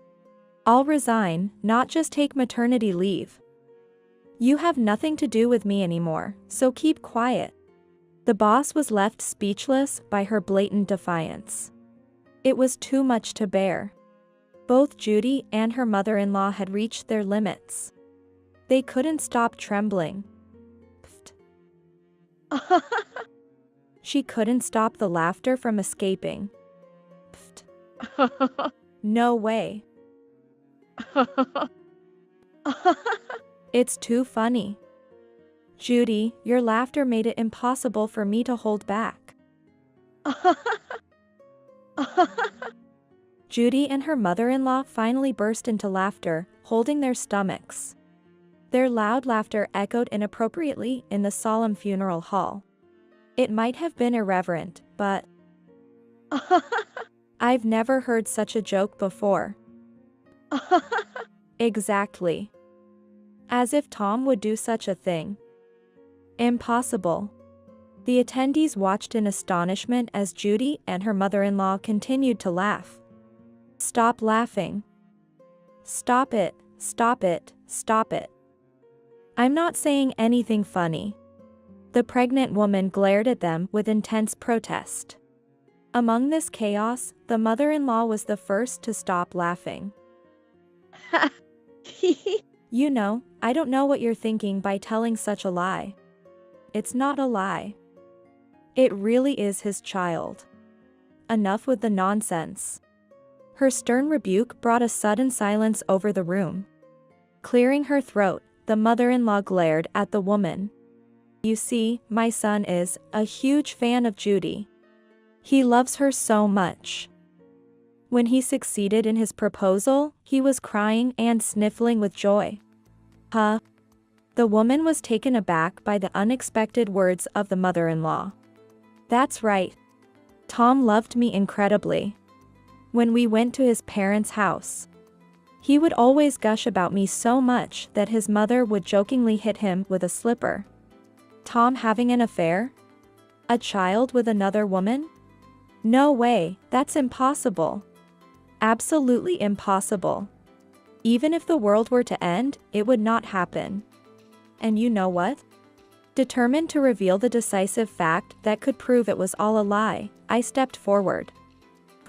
I'll resign, not just take maternity leave. You have nothing to do with me anymore, so keep quiet. The boss was left speechless by her blatant defiance. It was too much to bear. Both Judy and her mother-in-law had reached their limits. They couldn't stop trembling. She couldn't stop the laughter from escaping. No way. It's too funny. Judy, your laughter made it impossible for me to hold back. Judy and her mother-in-law finally burst into laughter, holding their stomachs. Their loud laughter echoed inappropriately in the solemn funeral hall. It might have been irreverent, but I've never heard such a joke before. Exactly. As if Tom would do such a thing. Impossible. The attendees watched in astonishment as Judy and her mother-in-law continued to laugh. Stop laughing. Stop it, stop it, stop it. I'm not saying anything funny. The pregnant woman glared at them with intense protest. Among this chaos, the mother-in-law was the first to stop laughing. You know, I don't know what you're thinking by telling such a lie. It's not a lie. It really is his child. Enough with the nonsense. Her stern rebuke brought a sudden silence over the room. Clearing her throat, the mother-in-law glared at the woman. You see, my son is a huge fan of Judy. He loves her so much. When he succeeded in his proposal, he was crying and sniffling with joy. Huh? The woman was taken aback by the unexpected words of the mother-in-law. That's right. Tom loved me incredibly. When we went to his parents' house, he would always gush about me so much that his mother would jokingly hit him with a slipper. Tom having an affair? A child with another woman? No way, that's impossible. Absolutely impossible. Even if the world were to end, it would not happen. And you know what? Determined to reveal the decisive fact that could prove it was all a lie, I stepped forward.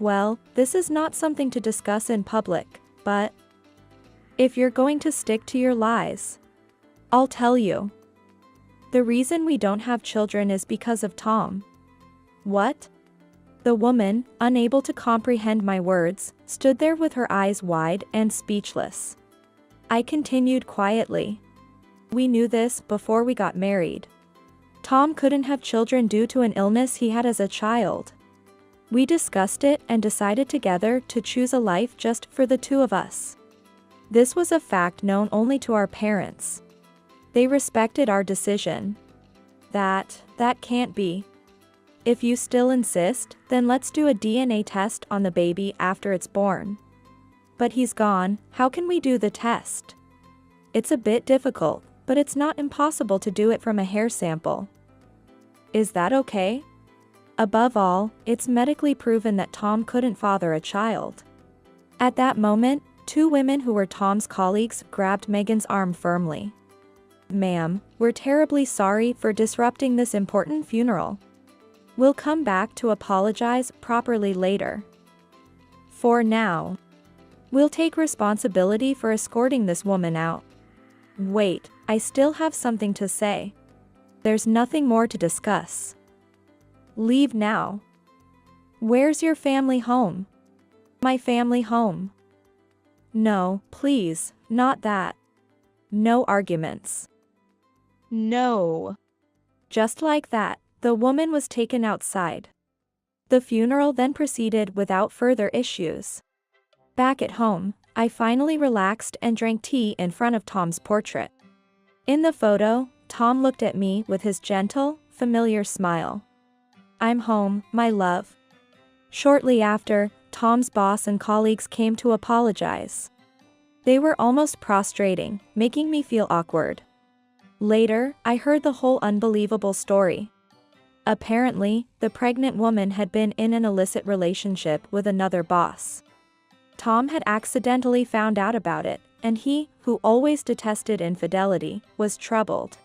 Well, this is not something to discuss in public, but if you're going to stick to your lies, I'll tell you. The reason we don't have children is because of Tom. What? The woman, unable to comprehend my words, stood there with her eyes wide and speechless. I continued quietly. We knew this before we got married. Tom couldn't have children due to an illness he had as a child. We discussed it and decided together to choose a life just for the two of us. This was a fact known only to our parents. They respected our decision. That can't be. If you still insist, then let's do a DNA test on the baby after it's born. But he's gone, how can we do the test? It's a bit difficult, but it's not impossible to do it from a hair sample. Is that okay? Above all, it's medically proven that Tom couldn't father a child. At that moment, two women who were Tom's colleagues grabbed Megan's arm firmly. Ma'am, we're terribly sorry for disrupting this important funeral. We'll come back to apologize properly later. For now, we'll take responsibility for escorting this woman out. Wait, I still have something to say. There's nothing more to discuss. Leave now. Where's your family home? My family home. No, please, not that. No arguments. No. Just like that, the woman was taken outside. The funeral then proceeded without further issues. Back at home, I finally relaxed and drank tea in front of Tom's portrait. In the photo, Tom looked at me with his gentle, familiar smile. I'm home, my love. Shortly after, Tom's boss and colleagues came to apologize. They were almost prostrating, making me feel awkward. Later, I heard the whole unbelievable story. Apparently, the pregnant woman had been in an illicit relationship with another boss. Tom had accidentally found out about it, and he, who always detested infidelity, was troubled.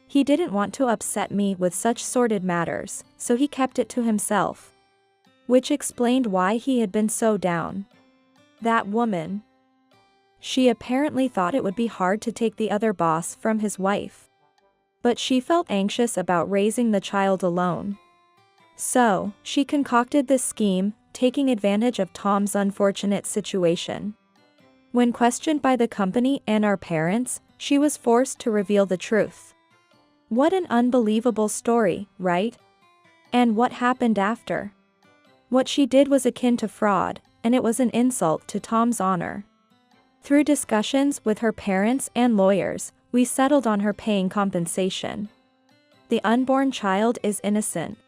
He didn't want to upset me with such sordid matters, so he kept it to himself. Which explained why he had been so down. That woman. She apparently thought it would be hard to take the other boss from his wife. But she felt anxious about raising the child alone. So, she concocted this scheme, taking advantage of Tom's unfortunate situation. When questioned by the company and our parents, she was forced to reveal the truth. What an unbelievable story, right? And what happened after? What she did was akin to fraud, and it was an insult to Tom's honor. Through discussions with her parents and lawyers, we settled on her paying compensation. The unborn child is innocent.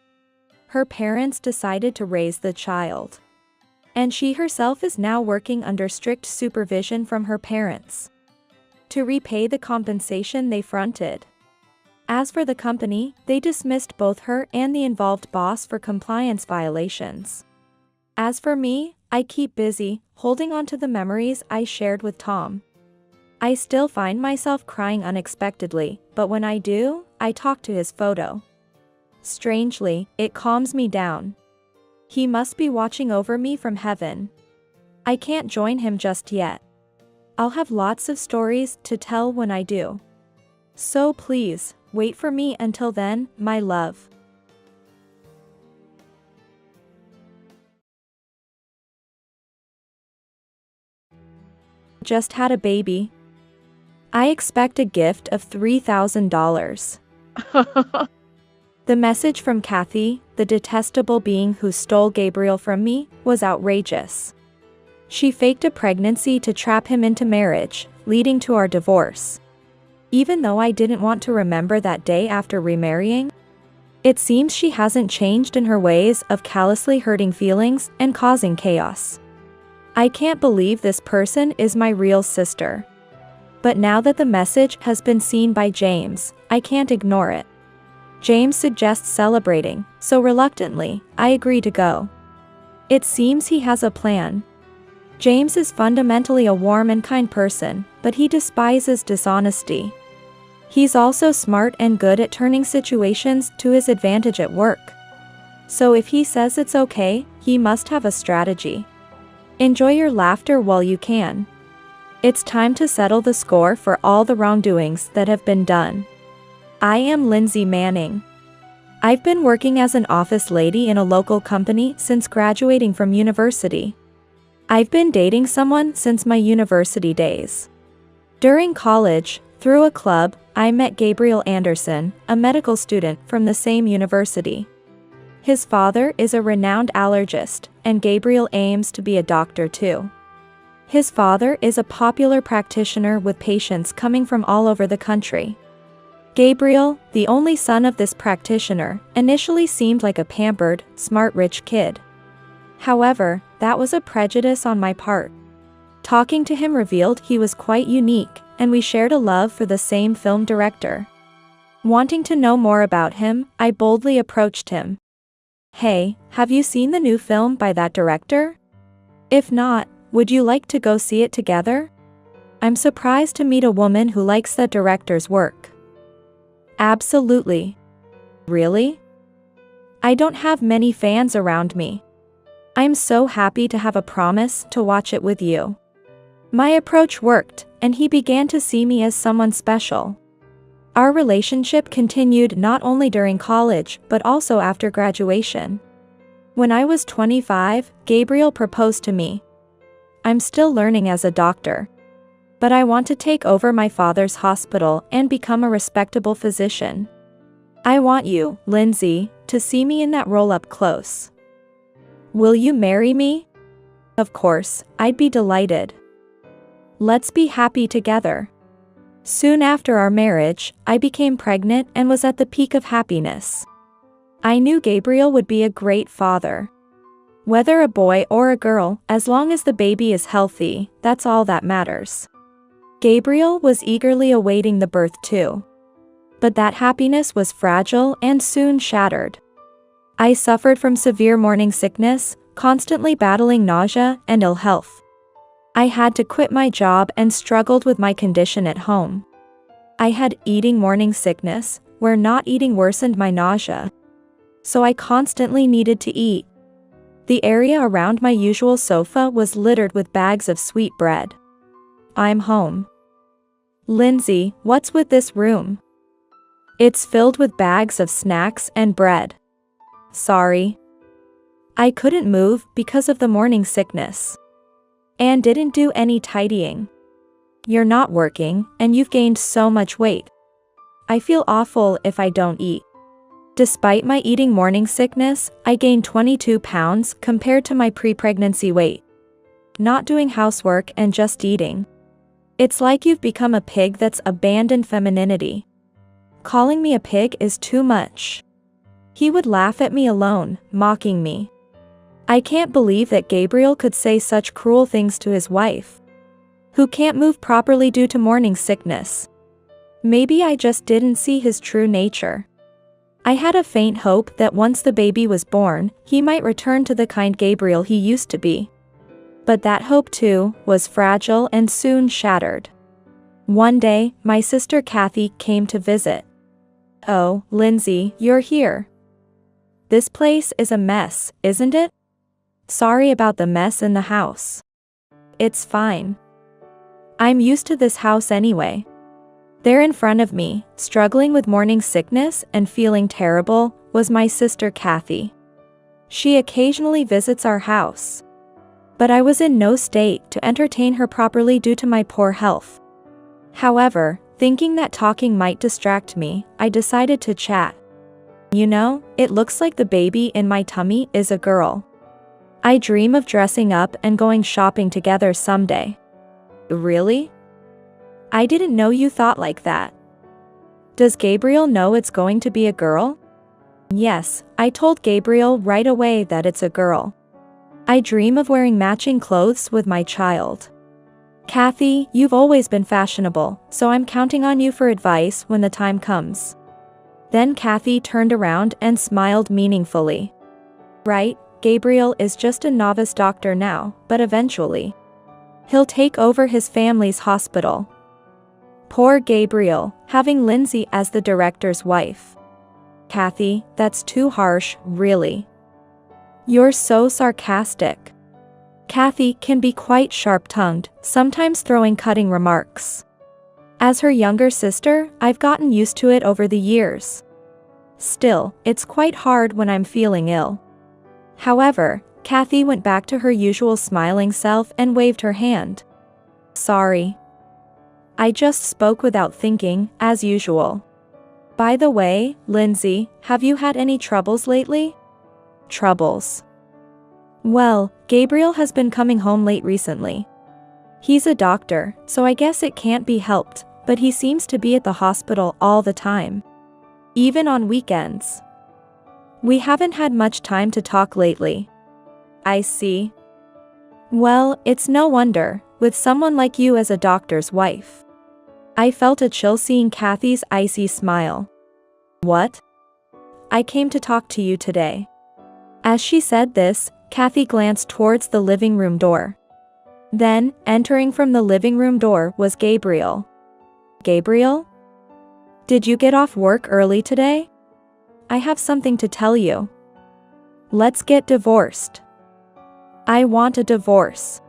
Her parents decided to raise the child. And she herself is now working under strict supervision from her parents to repay the compensation they fronted. As for the company, they dismissed both her and the involved boss for compliance violations. As for me, I keep busy, holding on to the memories I shared with Tom. I still find myself crying unexpectedly, but when I do, I talk to his photo. Strangely, it calms me down. He must be watching over me from heaven. I can't join him just yet. I'll have lots of stories to tell when I do. So please, wait for me until then, my love. Just had a baby. I expect a gift of $3,000. The message from Kathy, the detestable being who stole Gabriel from me, was outrageous. She faked a pregnancy to trap him into marriage, leading to our divorce. Even though I didn't want to remember that day after remarrying, it seems she hasn't changed in her ways of callously hurting feelings and causing chaos. I can't believe this person is my real sister. But now that the message has been seen by James, I can't ignore it. James suggests celebrating, so reluctantly, I agree to go. It seems he has a plan. James is fundamentally a warm and kind person, but he despises dishonesty. He's also smart and good at turning situations to his advantage at work. So if he says it's okay, he must have a strategy. Enjoy your laughter while you can. It's time to settle the score for all the wrongdoings that have been done. I am Lindsay Manning. I've been working as an office lady in a local company since graduating from university. I've been dating someone since my university days. During college, Through a club, I met Gabriel Anderson, a medical student from the same university. His father is a renowned allergist, and Gabriel aims to be a doctor too. His father is a popular practitioner with patients coming from all over the country. Gabriel, the only son of this practitioner, initially seemed like a pampered, smart rich kid. However, that was a prejudice on my part. Talking to him revealed he was quite unique, and we shared a love for the same film director. Wanting to know more about him, I boldly approached him. "Hey, have you seen the new film by that director? If not, would you like to go see it together? I'm surprised to meet a woman who likes that director's work." "Absolutely." "Really? I don't have many fans around me. I'm so happy to have a promise to watch it with you." My approach worked, and he began to see me as someone special. Our relationship continued not only during college but also after graduation. When I was 25, Gabriel proposed to me. "I'm still learning as a doctor, but I want to take over my father's hospital and become a respectable physician. I want you, Lindsay, to see me in that role up close. Will you marry me?" "Of course, I'd be delighted. Let's be happy together." Soon after our marriage, I became pregnant and was at the peak of happiness. I knew Gabriel would be a great father. Whether a boy or a girl, as long as the baby is healthy, that's all that matters. Gabriel was eagerly awaiting the birth too. But that happiness was fragile and soon shattered. I suffered from severe morning sickness, constantly battling nausea and ill health. I had to quit my job and struggled with my condition at home. I had eating morning sickness, where not eating worsened my nausea. So I constantly needed to eat. The area around my usual sofa was littered with bags of sweet bread. "I'm home." "Lindsay, what's with this room?" "It's filled with bags of snacks and bread." "Sorry. I couldn't move because of the morning sickness. And didn't do any tidying." "You're not working, and you've gained so much weight. I feel awful if I don't eat." Despite my eating morning sickness, I gained 22 pounds compared to my pre-pregnancy weight. Not doing housework and just eating. It's like you've become a pig that's abandoned femininity. Calling me a pig is too much. He would laugh at me alone, mocking me. I can't believe that Gabriel could say such cruel things to his wife, who can't move properly due to morning sickness. Maybe I just didn't see his true nature. I had a faint hope that once the baby was born, he might return to the kind Gabriel he used to be. But that hope too was fragile and soon shattered. One day, my sister Kathy came to visit. "Oh, Lindsay, you're here. This place is a mess, isn't it? Sorry about the mess in the house." "It's fine. I'm used to this house anyway." There in front of me, struggling with morning sickness and feeling terrible, was my sister Kathy. She occasionally visits our house. But I was in no state to entertain her properly due to my poor health. However, thinking that talking might distract me, I decided to chat. "You know, it looks like the baby in my tummy is a girl. I dream of dressing up and going shopping together someday." "Really? I didn't know you thought like that." "Does Gabriel know it's going to be a girl?" "Yes, I told Gabriel right away that it's a girl. I dream of wearing matching clothes with my child." "Kathy, you've always been fashionable, so I'm counting on you for advice when the time comes." Then Kathy turned around and smiled meaningfully. "Right, Gabriel is just a novice doctor now, but eventually, he'll take over his family's hospital." Poor Gabriel, having Lindsay as the director's wife. "Kathy, that's too harsh, really. You're so sarcastic." Kathy can be quite sharp-tongued, sometimes throwing cutting remarks. As her younger sister, I've gotten used to it over the years. Still, it's quite hard when I'm feeling ill. However, Kathy went back to her usual smiling self and waved her hand. "Sorry. I just spoke without thinking, as usual. By the way, Lindsay, have you had any troubles lately? Troubles. Well, Gabriel has been coming home late recently. He's a doctor, so I guess it can't be helped, but he seems to be at the hospital all the time. Even on weekends. We haven't had much time to talk lately. I see. Well, it's no wonder, with someone like you as a doctor's wife. I felt a chill seeing Kathy's icy smile. What? I came to talk to you today. As she said this, Kathy glanced towards the living room door. Then, entering from the living room door was Gabriel. Gabriel? Did you get off work early today? I have something to tell you. Let's get divorced. I want a divorce.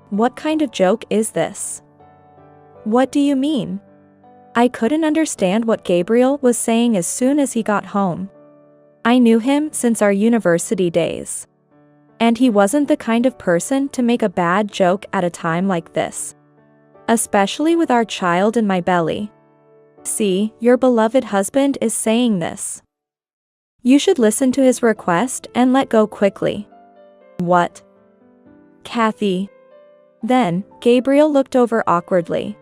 What kind of joke is this? What do you mean? I couldn't understand what Gabriel was saying as soon as he got home. I knew him since our university days. And he wasn't the kind of person to make a bad joke at a time like this. Especially with our child in my belly. See, your beloved husband is saying this. You should listen to his request and let go quickly. What? Kathy. Then, Gabriel looked over awkwardly.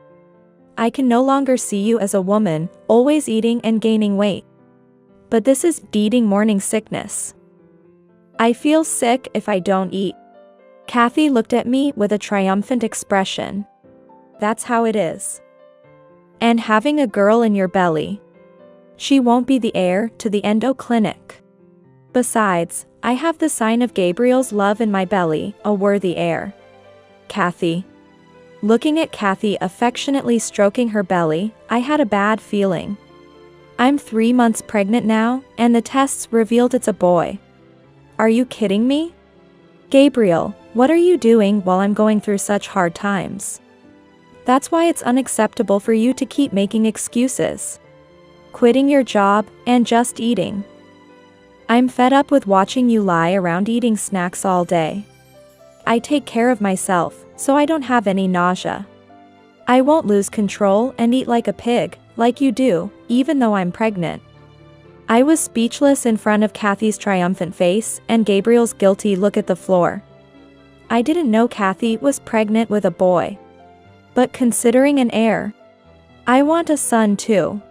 I can no longer see you as a woman, always eating and gaining weight. But this is eating morning sickness. I feel sick if I don't eat. Kathy looked at me with a triumphant expression. That's how it is. And having a girl in your belly. She won't be the heir to the endo clinic. Besides, I have the sign of Gabriel's love in my belly, a worthy heir. Kathy. Looking at Kathy affectionately stroking her belly, I had a bad feeling. I'm 3 months pregnant now, and the tests revealed it's a boy. Are you kidding me? Gabriel, what are you doing while I'm going through such hard times? That's why it's unacceptable for you to keep making excuses. Quitting your job, and just eating. I'm fed up with watching you lie around eating snacks all day. I take care of myself, so I don't have any nausea. I won't lose control and eat like a pig, like you do, even though I'm pregnant. I was speechless in front of Kathy's triumphant face and Gabriel's guilty look at the floor. I didn't know Kathy was pregnant with a boy. But considering an heir, I want a son too.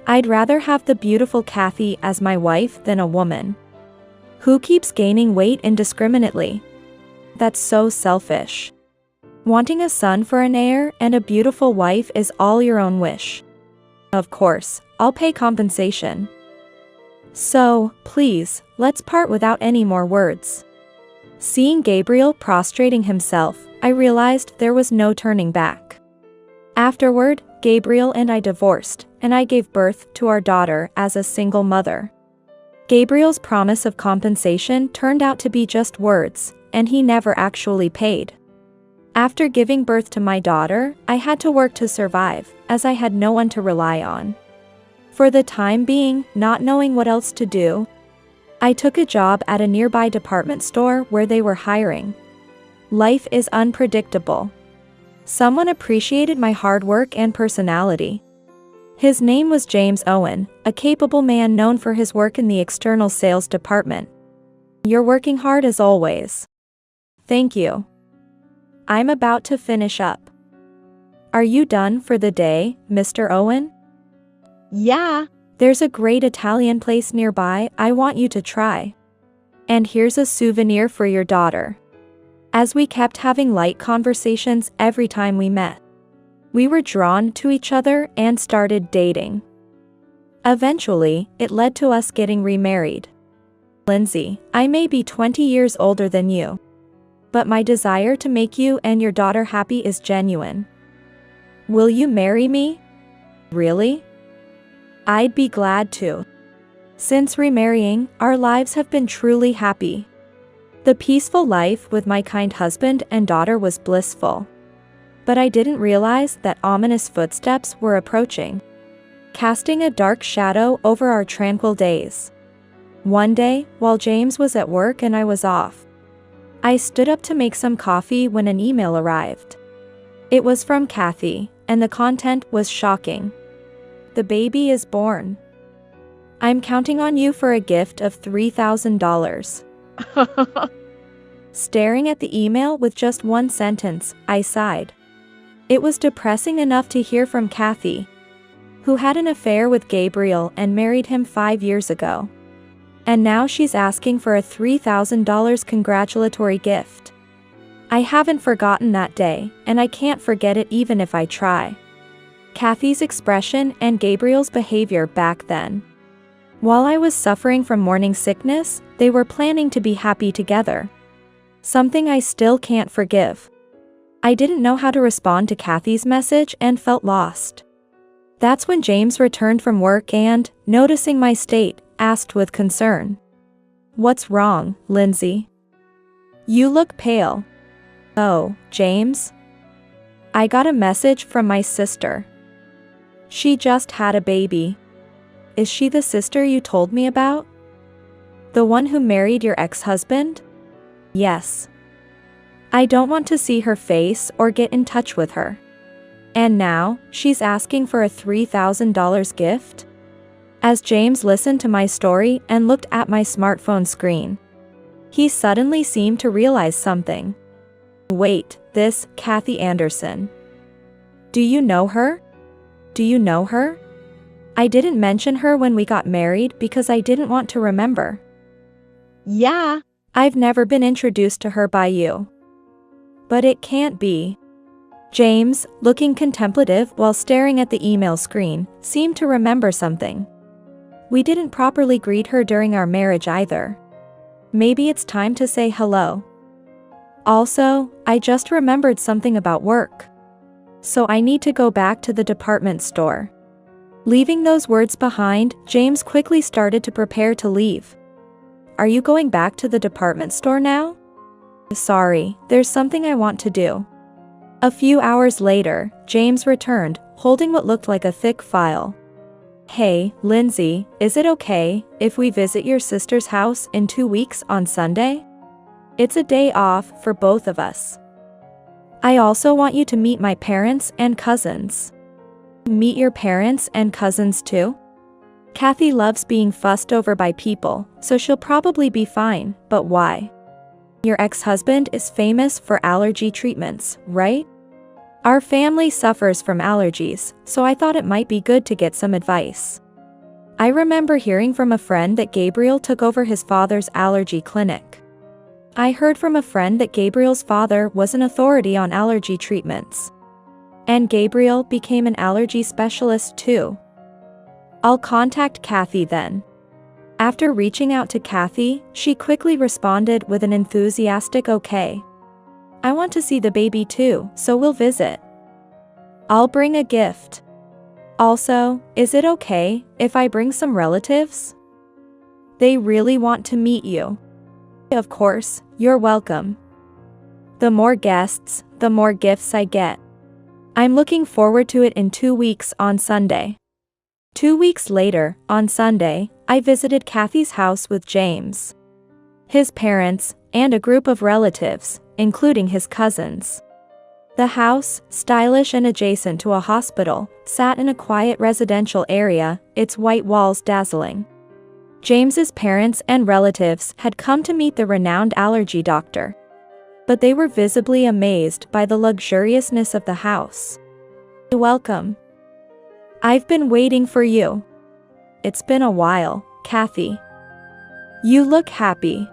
I'd rather have the beautiful Kathy as my wife than a woman who keeps gaining weight indiscriminately. That's so selfish. Wanting a son for an heir and a beautiful wife is all your own wish. Of course, I'll pay compensation. So, please, let's part without any more words. Seeing Gabriel prostrating himself, I realized there was no turning back. Afterward, Gabriel and I divorced, and I gave birth to our daughter as a single mother. Gabriel's promise of compensation turned out to be just words, and he never actually paid. After giving birth to my daughter, I had to work to survive, as I had no one to rely on. For the time being, not knowing what else to do, I took a job at a nearby department store where they were hiring. Life is unpredictable. Someone appreciated my hard work and personality. His name was James Owen, a capable man known for his work in the external sales department. You're working hard as always. Thank you. I'm about to finish up. Are you done for the day, Mr. Owen? Yeah. There's a great Italian place nearby I want you to try. And here's a souvenir for your daughter. As we kept having light conversations every time we met, we were drawn to each other and started dating. Eventually, it led to us getting remarried. Lindsay, I may be 20 years older than you, but my desire to make you and your daughter happy is genuine. Will you marry me? Really? I'd be glad to. Since remarrying, our lives have been truly happy. The peaceful life with my kind husband and daughter was blissful. But I didn't realize that ominous footsteps were approaching, casting a dark shadow over our tranquil days. One day, while James was at work and I was off, I stood up to make some coffee when an email arrived. It was from Kathy, and the content was shocking. The baby is born. I'm counting on you for a gift of $3,000. Staring at the email with just one sentence, I sighed. It was depressing enough to hear from Kathy, who had an affair with Gabriel and married him 5 years ago. And now she's asking for a $3,000 congratulatory gift. I haven't forgotten that day, and I can't forget it even if I try. Kathy's expression and Gabriel's behavior back then. While I was suffering from morning sickness, they were planning to be happy together. Something I still can't forgive. I didn't know how to respond to Kathy's message and felt lost. That's when James returned from work and, noticing my state, asked with concern. "What's wrong, Lindsay? You look pale." "Oh, James? I got a message from my sister. She just had a baby." "Is she the sister you told me about? The one who married your ex-husband?" "Yes." I don't want to see her face or get in touch with her. And now, she's asking for a $3,000 gift? As James listened to my story and looked at my smartphone screen, he suddenly seemed to realize something. "Wait, this Kathy Anderson. Do you know her? Do you know her? I didn't mention her when we got married because I didn't want to remember." "Yeah. I've never been introduced to her by you." "But it can't be." James, looking contemplative while staring at the email screen, seemed to remember something. "We didn't properly greet her during our marriage either. Maybe it's time to say hello. Also, I just remembered something about work. So I need to go back to the department store." Leaving those words behind, James quickly started to prepare to leave. "Are you going back to the department store now?" "Sorry, there's something I want to do." A few hours later, James returned, holding what looked like a thick file. "Hey, Lindsay, is it okay if we visit your sister's house in 2 weeks on Sunday? It's a day off for both of us. I also want you to meet my parents and cousins." "Meet your parents and cousins too?" "Kathy loves being fussed over by people, so she'll probably be fine, but why? Your ex-husband is famous for allergy treatments, right? Our family suffers from allergies, so I thought it might be good to get some advice. I remember hearing from a friend that Gabriel took over his father's allergy clinic. I heard from a friend that Gabriel's father was an authority on allergy treatments. And Gabriel became an allergy specialist too. I'll contact Kathy then." After reaching out to Kathy, she quickly responded with an enthusiastic "Okay. I want to see the baby too, so we'll visit. I'll bring a gift. Also, is it okay if I bring some relatives? They really want to meet you." "Of course, you're welcome. The more guests, the more gifts I get. I'm looking forward to it in 2 weeks on Sunday." 2 weeks later, on Sunday, I visited Kathy's house with James, his parents, and a group of relatives, including his cousins. The house, stylish and adjacent to a hospital, sat in a quiet residential area, its white walls dazzling. James's parents and relatives had come to meet the renowned allergy doctor, but they were visibly amazed by the luxuriousness of the house. "Welcome. I've been waiting for you. It's been a while, Kathy. You look happy."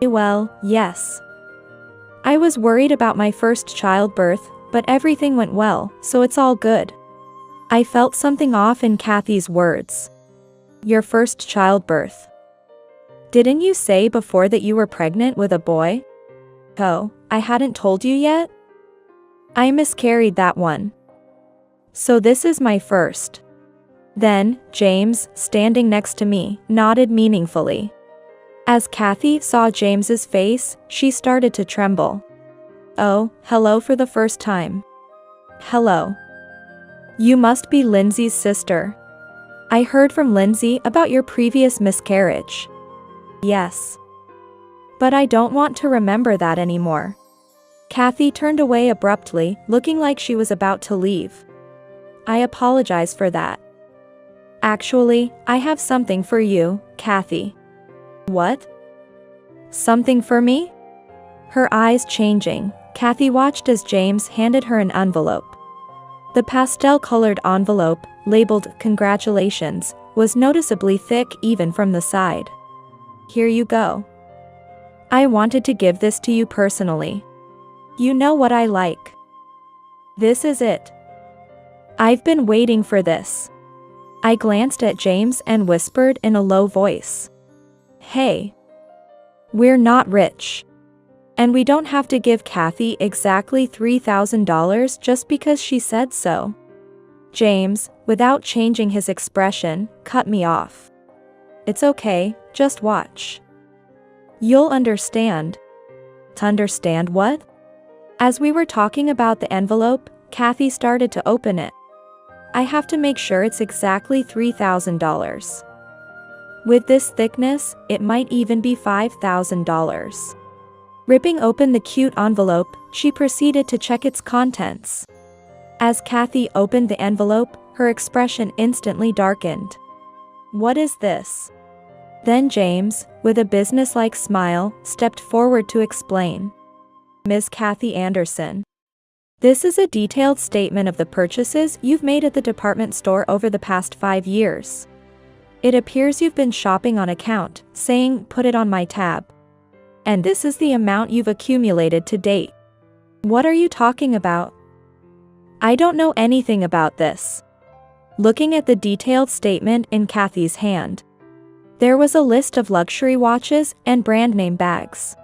"Well, yes. I was worried about my first childbirth, but everything went well, so it's all good." I felt something off in Kathy's words. "Your first childbirth? Didn't you say before that you were pregnant with a boy?" "Oh, I hadn't told you yet? I miscarried that one. So this is my first." Then, James, standing next to me, nodded meaningfully. As Kathy saw James's face, she started to tremble. "Oh, hello for the first time." "Hello. You must be Lindsay's sister. I heard from Lindsay about your previous miscarriage." "Yes. But I don't want to remember that anymore." Kathy turned away abruptly, looking like she was about to leave. I apologize for that. Actually, I have something for you, Kathy. What? Something for me? Her eyes changing, Kathy watched as James handed her an envelope. The pastel-colored envelope, labeled "Congratulations," was noticeably thick even from the side. Here you go. I wanted to give this to you personally. You know what I like. This is it. I've been waiting for this. I glanced at James and whispered in a low voice. Hey. We're not rich. And we don't have to give Kathy exactly $3,000 just because she said so. James, without changing his expression, cut me off. It's okay, just watch. You'll understand. To understand what? As we were talking about the envelope, Kathy started to open it. I have to make sure it's exactly $3,000. With this thickness, it might even be $5,000. Ripping open the cute envelope, she proceeded to check its contents. As Kathy opened the envelope, her expression instantly darkened. What is this? Then James, with a businesslike smile, stepped forward to explain. Ms. Kathy Anderson. This is a detailed statement of the purchases you've made at the department store over the past 5 years. It appears you've been shopping on account, saying, "Put it on my tab." And this is the amount you've accumulated to date. What are you talking about? I don't know anything about this. Looking at the detailed statement in Kathy's hand, there was a list of luxury watches and brand-name bags.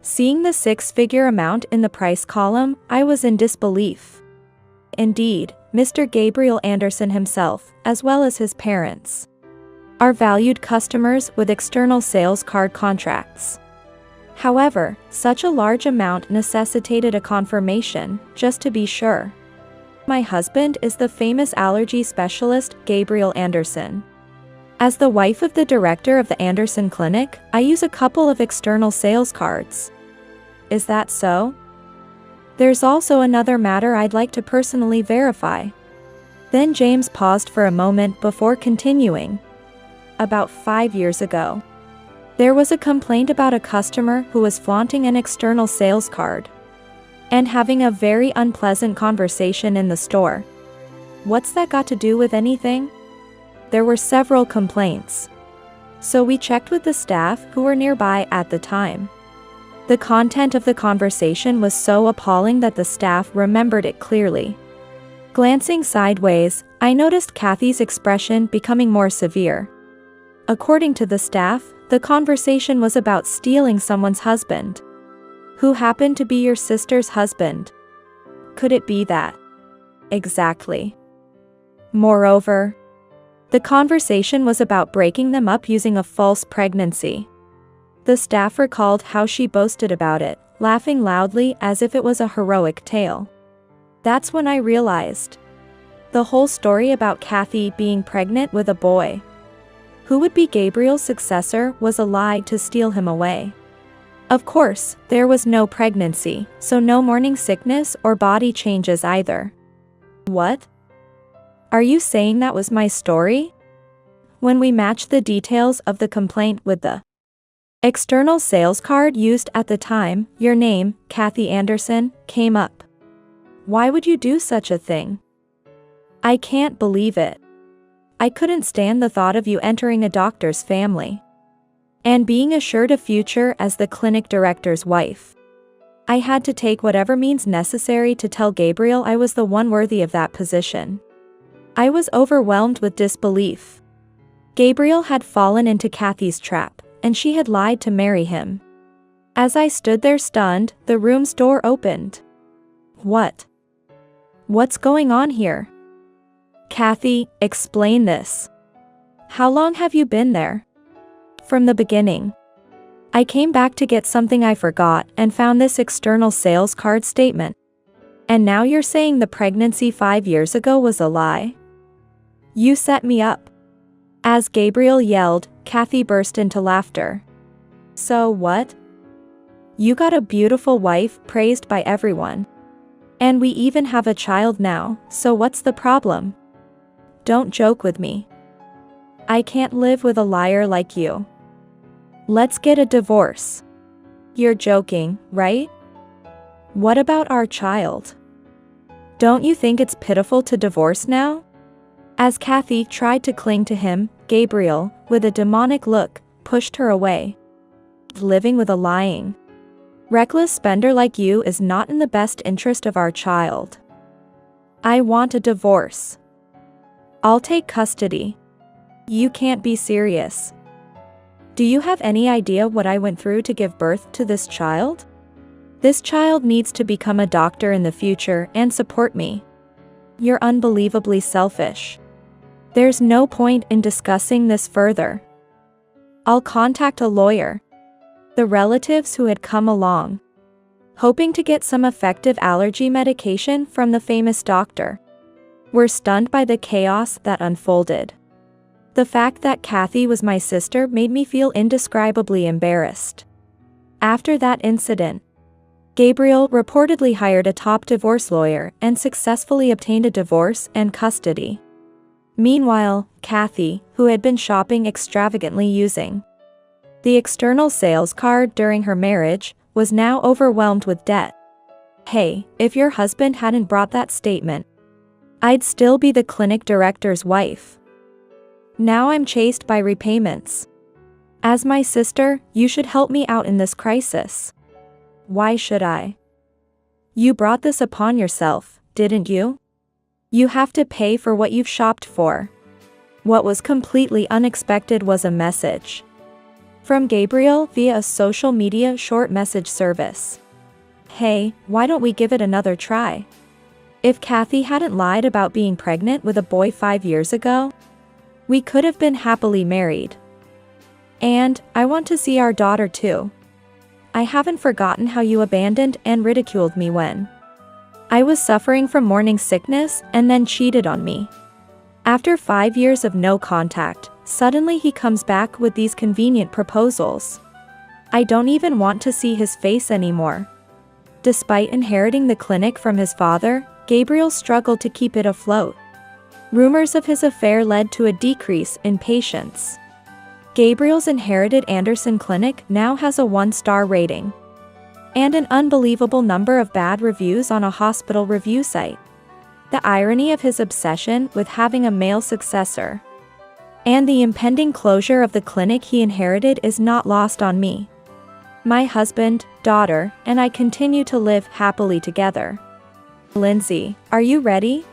Seeing the 6-figure amount in the price column, I was in disbelief. Indeed, Mr. Gabriel Anderson himself, as well as his parents, are valued customers with external sales card contracts. However, such a large amount necessitated a confirmation, just to be sure. My husband is the famous allergy specialist, Gabriel Anderson. As the wife of the director of the Anderson Clinic, I use a couple of external sales cards. Is that so? There's also another matter I'd like to personally verify. Then James paused for a moment before continuing. About 5 years ago, there was a complaint about a customer who was flaunting an external sales card and having a very unpleasant conversation in the store. What's that got to do with anything? There were several complaints. So we checked with the staff who were nearby at the time. The content of the conversation was so appalling that the staff remembered it clearly. Glancing sideways, I noticed Kathy's expression becoming more severe. According to the staff, the conversation was about stealing someone's husband, who happened to be your sister's husband. Could it be that? Exactly. Moreover, the conversation was about breaking them up using a false pregnancy. The staff recalled how she boasted about it, laughing loudly as if it was a heroic tale. That's when I realized the whole story about Kathy being pregnant with a boy who would be Gabriel's successor was a lie to steal him away. Of course, there was no pregnancy, so no morning sickness or body changes either. What? Are you saying that was my story? When we matched the details of the complaint with the external sales card used at the time, your name, Kathy Anderson, came up. Why would you do such a thing? I can't believe it. I couldn't stand the thought of you entering a doctor's family and being assured a future as the clinic director's wife. I had to take whatever means necessary to tell Gabriel I was the one worthy of that position. I was overwhelmed with disbelief. Gabriel had fallen into Kathy's trap, and she had lied to marry him. As I stood there stunned, the room's door opened. What? What's going on here? Kathy, explain this. How long have you been there? From the beginning. I came back to get something I forgot and found this external sales card statement. And now you're saying the pregnancy 5 years ago was a lie? You set me up. As Gabriel yelled, Kathy burst into laughter. So what? You got a beautiful wife praised by everyone. And we even have a child now, so what's the problem? Don't joke with me. I can't live with a liar like you. Let's get a divorce. You're joking, right? What about our child? Don't you think it's pitiful to divorce now? As Kathy tried to cling to him, Gabriel, with a demonic look, pushed her away. Living with a lying, reckless spender like you is not in the best interest of our child. I want a divorce. I'll take custody. You can't be serious. Do you have any idea what I went through to give birth to this child? This child needs to become a doctor in the future and support me. You're unbelievably selfish. There's no point in discussing this further. I'll contact a lawyer. The relatives who had come along, hoping to get some effective allergy medication from the famous doctor, were stunned by the chaos that unfolded. The fact that Kathy was my sister made me feel indescribably embarrassed. After that incident, Gabriel reportedly hired a top divorce lawyer and successfully obtained a divorce and custody. Meanwhile, Kathy, who had been shopping extravagantly using the external sales card during her marriage, was now overwhelmed with debt. Hey, if your husband hadn't brought that statement, I'd still be the clinic director's wife. Now I'm chased by repayments. As my sister, you should help me out in this crisis. Why should I? You brought this upon yourself, didn't you? You have to pay for what you've shopped for. What was completely unexpected was a message from Gabriel via a social media short message service. Hey, why don't we give it another try? If Kathy hadn't lied about being pregnant with a boy 5 years ago, we could have been happily married. And I want to see our daughter too. I haven't forgotten how you abandoned and ridiculed me when I was suffering from morning sickness and then cheated on me. After 5 years of no contact, suddenly he comes back with these convenient proposals. I don't even want to see his face anymore. Despite inheriting the clinic from his father, Gabriel struggled to keep it afloat. Rumors of his affair led to a decrease in patients. Gabriel's inherited Anderson Clinic now has a 1-star rating and an unbelievable number of bad reviews on a hospital review site. The irony of his obsession with having a male successor and the impending closure of the clinic he inherited is not lost on me. My husband, daughter, and I continue to live happily together. Lindsay, are you ready?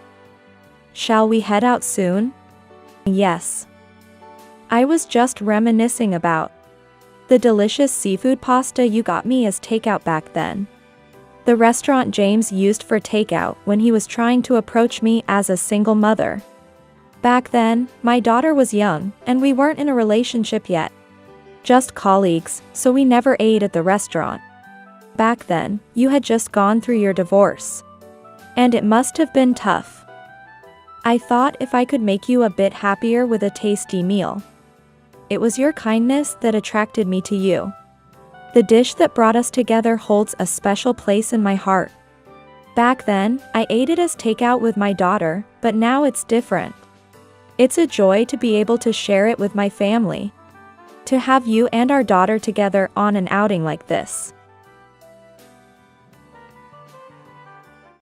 Shall we head out soon? Yes. I was just reminiscing about the delicious seafood pasta you got me as takeout back then. The restaurant James used for takeout when he was trying to approach me as a single mother. Back then, my daughter was young, and we weren't in a relationship yet. Just colleagues, so we never ate at the restaurant. Back then, you had just gone through your divorce. And it must have been tough. I thought if I could make you a bit happier with a tasty meal. It was your kindness that attracted me to you. The dish that brought us together holds a special place in my heart. Back then, I ate it as takeout with my daughter, but now it's different. It's a joy to be able to share it with my family. To have you and our daughter together on an outing like this.